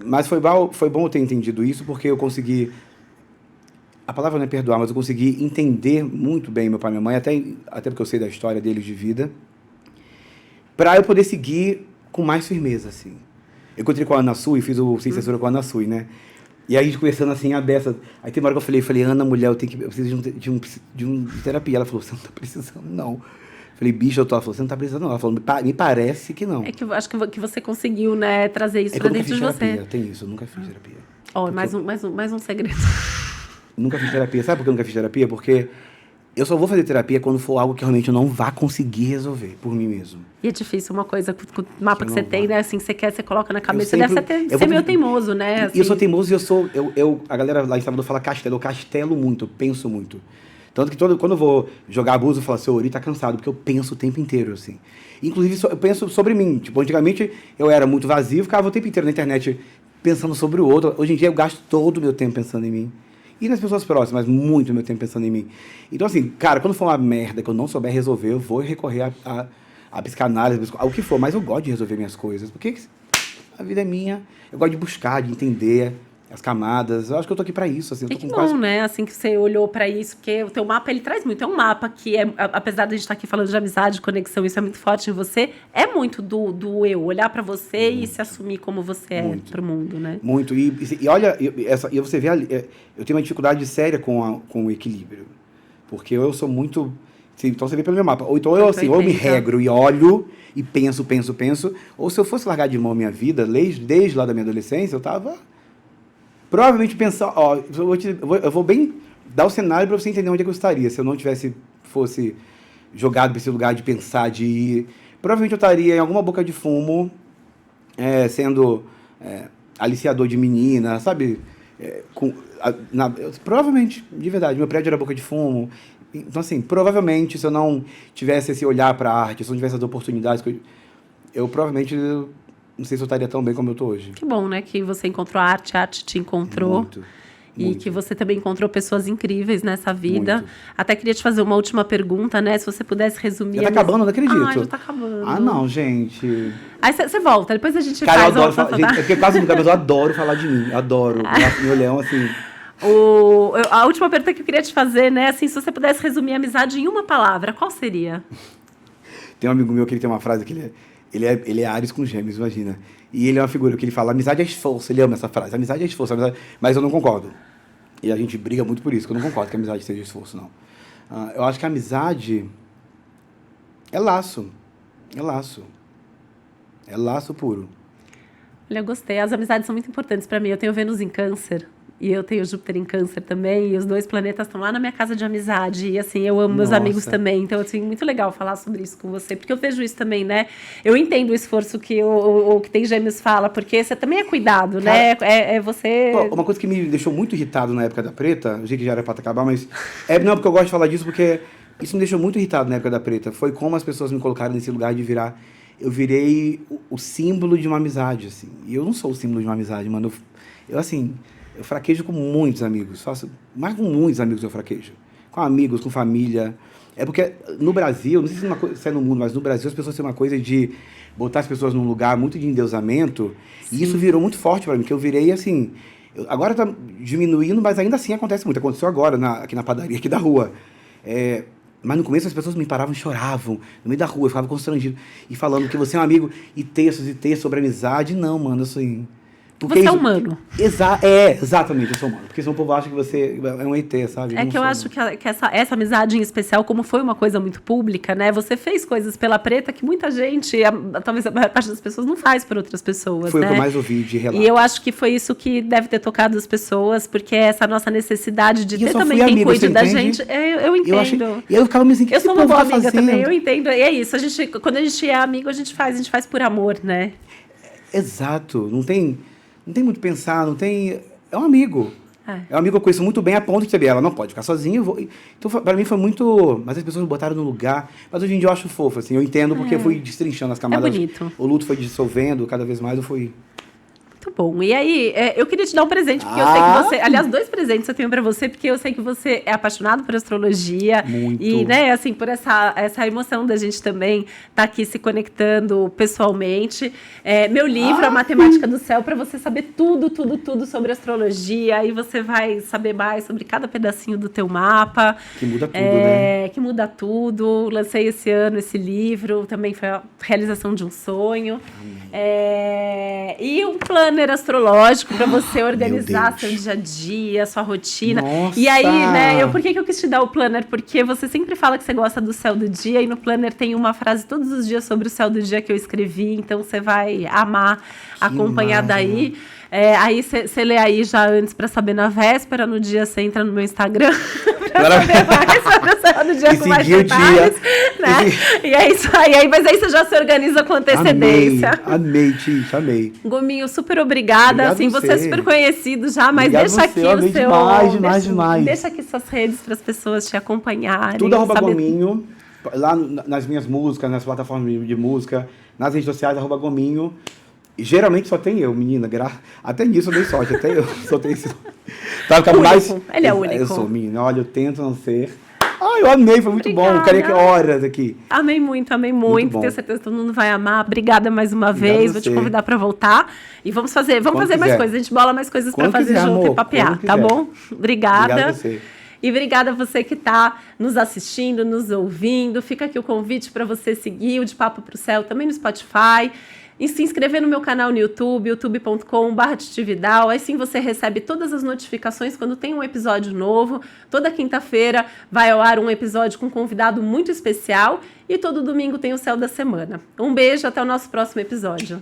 Mas foi bom eu ter entendido isso, porque eu consegui... A palavra não é perdoar, mas eu consegui entender muito bem meu pai e minha mãe, até porque eu sei da história deles de vida, para eu poder seguir com mais firmeza, assim. Eu encontrei com a Ana Sui, fiz o Ciência Censura com a Ana Sui, né? E aí a gente conversando assim, a beça. Aí tem uma hora que eu falei, Ana, mulher, eu preciso de terapia. Ela falou, você não tá precisando, não. Falei, bicho, ela falou, você não tá precisando, não. Ela falou, me parece que não. É que eu acho que você conseguiu, né, trazer isso pra dentro de você. Tem isso, eu nunca fiz terapia. Ó, mais um segredo. Nunca fiz terapia. Sabe por que eu nunca fiz terapia? Porque eu só vou fazer terapia quando for algo que realmente eu não vá conseguir resolver por mim mesmo. E é difícil uma coisa, com o mapa que você tem, né? Assim, você coloca na cabeça. Sempre, você deve ser meio teimoso, né? Assim. E eu sou teimoso e a galera lá em Salvador fala castelo. Eu castelo muito, eu penso muito. Tanto que quando eu vou jogar abuso, eu falo, seu Ori tá cansado, porque eu penso o tempo inteiro, assim. Inclusive, eu penso sobre mim. Tipo, antigamente eu era muito vazio, ficava o tempo inteiro na internet pensando sobre o outro. Hoje em dia eu gasto todo o meu tempo pensando em mim. E nas pessoas próximas, muito do meu tempo pensando em mim. Então, assim, cara, quando for uma merda que eu não souber resolver, eu vou recorrer a psicanálise, ao que for. Mas eu gosto de resolver minhas coisas, porque a vida é minha. Eu gosto de buscar, de entender as camadas. Eu acho que eu tô aqui pra isso, assim. Eu tô que bom, né? Assim, que você olhou pra isso, porque o teu mapa, ele traz muito. É um mapa que, apesar de a gente estar aqui falando de amizade, conexão, isso é muito forte em você, é muito do eu, olhar pra você muito. E se assumir como você muito. É pro mundo, né? Muito. E olha, e você vê, eu tenho uma dificuldade séria com o equilíbrio. Porque eu sou muito... Então você vê pelo meu mapa. Ou então eu me regro e olho e penso. Ou se eu fosse largar de mão a minha vida, desde lá da minha adolescência, eu tava... Provavelmente pensar, eu vou bem dar o cenário para você entender onde é que eu estaria. Se eu não fosse jogado para esse lugar de pensar, de ir, provavelmente eu estaria em alguma boca de fumo, sendo aliciador de menina, sabe? Provavelmente, de verdade, meu prédio era boca de fumo. Então, assim, provavelmente, se eu não tivesse esse olhar para a arte, se eu não tivesse as oportunidades, eu provavelmente... Não sei se eu estaria tão bem como eu estou hoje. Que bom, né? Que você encontrou a arte te encontrou. Muito. E que você também encontrou pessoas incríveis nessa vida. Muito. Até queria te fazer uma última pergunta, né? Se você pudesse resumir... Já tá acabando, não acredito. Já tá acabando. Ah, não, gente. Aí você volta, depois a gente Cara, faz... eu adoro falar... Gente, porque quase nunca, mas eu adoro falar de mim. Adoro. Meu leão, assim... A última pergunta que eu queria te fazer, né? Assim, se você pudesse resumir a amizade em uma palavra, qual seria? Tem um amigo meu que ele tem uma frase que ele é Áries com Gêmeos, imagina. E ele é uma figura que ele fala, amizade é esforço. Ele ama essa frase, amizade é esforço. Mas eu não concordo. E a gente briga muito por isso, que eu não concordo que a amizade seja esforço, não. Eu acho que a amizade é laço. É laço. É laço puro. Olha, eu gostei. As amizades são muito importantes para mim. Eu tenho Vênus em Câncer. E eu tenho Júpiter em Câncer também, e os dois planetas estão lá na minha casa de amizade, e assim, eu amo meus amigos também, então assim, muito legal falar sobre isso com você, porque eu vejo isso também, né, eu entendo o esforço que o que tem Gêmeos fala, porque você também é cuidado, né, é você... Pô, uma coisa que me deixou muito irritado na época da Preta, eu sei que já era pra acabar, mas, não, porque eu gosto de falar disso, porque isso me deixou muito irritado na época da Preta, foi como as pessoas me colocaram nesse lugar de eu virei o símbolo de uma amizade, assim, e eu não sou o símbolo de uma amizade, mano, eu assim... Eu fraquejo com muitos amigos, mais com muitos amigos eu fraquejo. Com amigos, com família. É porque no Brasil, não sei se é no mundo, mas no Brasil as pessoas têm uma coisa de botar as pessoas num lugar muito de endeusamento. Sim. E isso virou muito forte pra mim, que eu virei assim... Agora tá diminuindo, mas ainda assim acontece muito. Aconteceu agora, aqui na padaria, aqui da rua. Mas no começo as pessoas me paravam e choravam no meio da rua, eu ficava constrangido. E falando que você é um amigo e textos sobre amizade. Não, mano, eu sou... Porque você é humano. Exatamente, eu sou humano. Porque senão o povo acha que você é um ET, sabe? É que eu acho que essa amizade em especial, como foi uma coisa muito pública, né? Você fez coisas pela Preta que muita gente, talvez a maior parte das pessoas, não faz por outras pessoas, Foi né? o que eu mais ouvi de relato. E eu acho que foi isso que deve ter tocado as pessoas, porque é essa nossa necessidade de ter também quem amigo, cuide da gente. Eu entendo. E aí eu ficava me sentindo, eu sou uma boa amiga também, eu entendo. E é isso, quando a gente é amigo, a gente faz por amor, né? Exato. Não tem muito pensar, não tem... É um amigo. É um amigo que eu conheço muito bem, a ponto de saber, ela não pode ficar sozinha. Então, para mim, foi muito... Mas as pessoas me botaram no lugar. Mas hoje em dia eu acho fofo, assim. Eu entendo porque eu fui destrinchando as camadas. É bonito. O luto foi dissolvendo cada vez mais, eu fui... Muito bom. E aí, eu queria te dar um presente, porque eu sei que você... Aliás, 2 presentes eu tenho pra você, porque eu sei que você é apaixonado por astrologia. Muito. E, né, assim, por essa emoção da gente também estar aqui se conectando pessoalmente. Meu livro, A Matemática do Céu, para você saber tudo sobre astrologia. Aí você vai saber mais sobre cada pedacinho do teu mapa. Que muda tudo, né? Que muda tudo. Lancei esse ano esse livro. Também foi a realização de um sonho. E um planner astrológico para você organizar seu dia a dia, sua rotina. Nossa. E aí, né, por que eu quis te dar o planner? Porque você sempre fala que você gosta do céu do dia e no planner tem uma frase todos os dias sobre o céu do dia que eu escrevi, então você vai amar acompanhar daí. Aí você lê aí já antes para saber na véspera, no dia você entra no meu Instagram para saber mais sobre o céu do dia com mais detalhes. Né? E é isso aí, mas aí você já se organiza com antecedência. Amei, Tite, amei. Gominho, super obrigada. Assim, você é super conhecido já, mas deixa aqui o seu... Demais. Deixa aqui suas redes para as pessoas te acompanharem. Tudo @Gominho, lá nas minhas músicas, nas plataformas de música, nas redes sociais, @Gominho. E geralmente só tem eu, menina. Até nisso eu dei sorte, até eu só tenho esse. Ele é único. Eu sou, menina. Olha, eu tento não ser. Eu amei, foi muito bom. Eu queria que horas aqui. Amei muito. Tenho certeza que todo mundo vai amar. Obrigada mais uma vez. Vou te convidar para voltar. E vamos fazer mais coisas. A gente bola mais coisas para fazer junto e papear, tá bom? Obrigada. Obrigado a você. E obrigada a você que está nos assistindo, nos ouvindo. Fica aqui o convite para você seguir o De Papo Pro Céu também no Spotify. E se inscrever no meu canal no YouTube, youtube.com/titividal. Aí sim você recebe todas as notificações quando tem um episódio novo. Toda quinta-feira vai ao ar um episódio com um convidado muito especial. E todo domingo tem o Céu da Semana. Um beijo, até o nosso próximo episódio.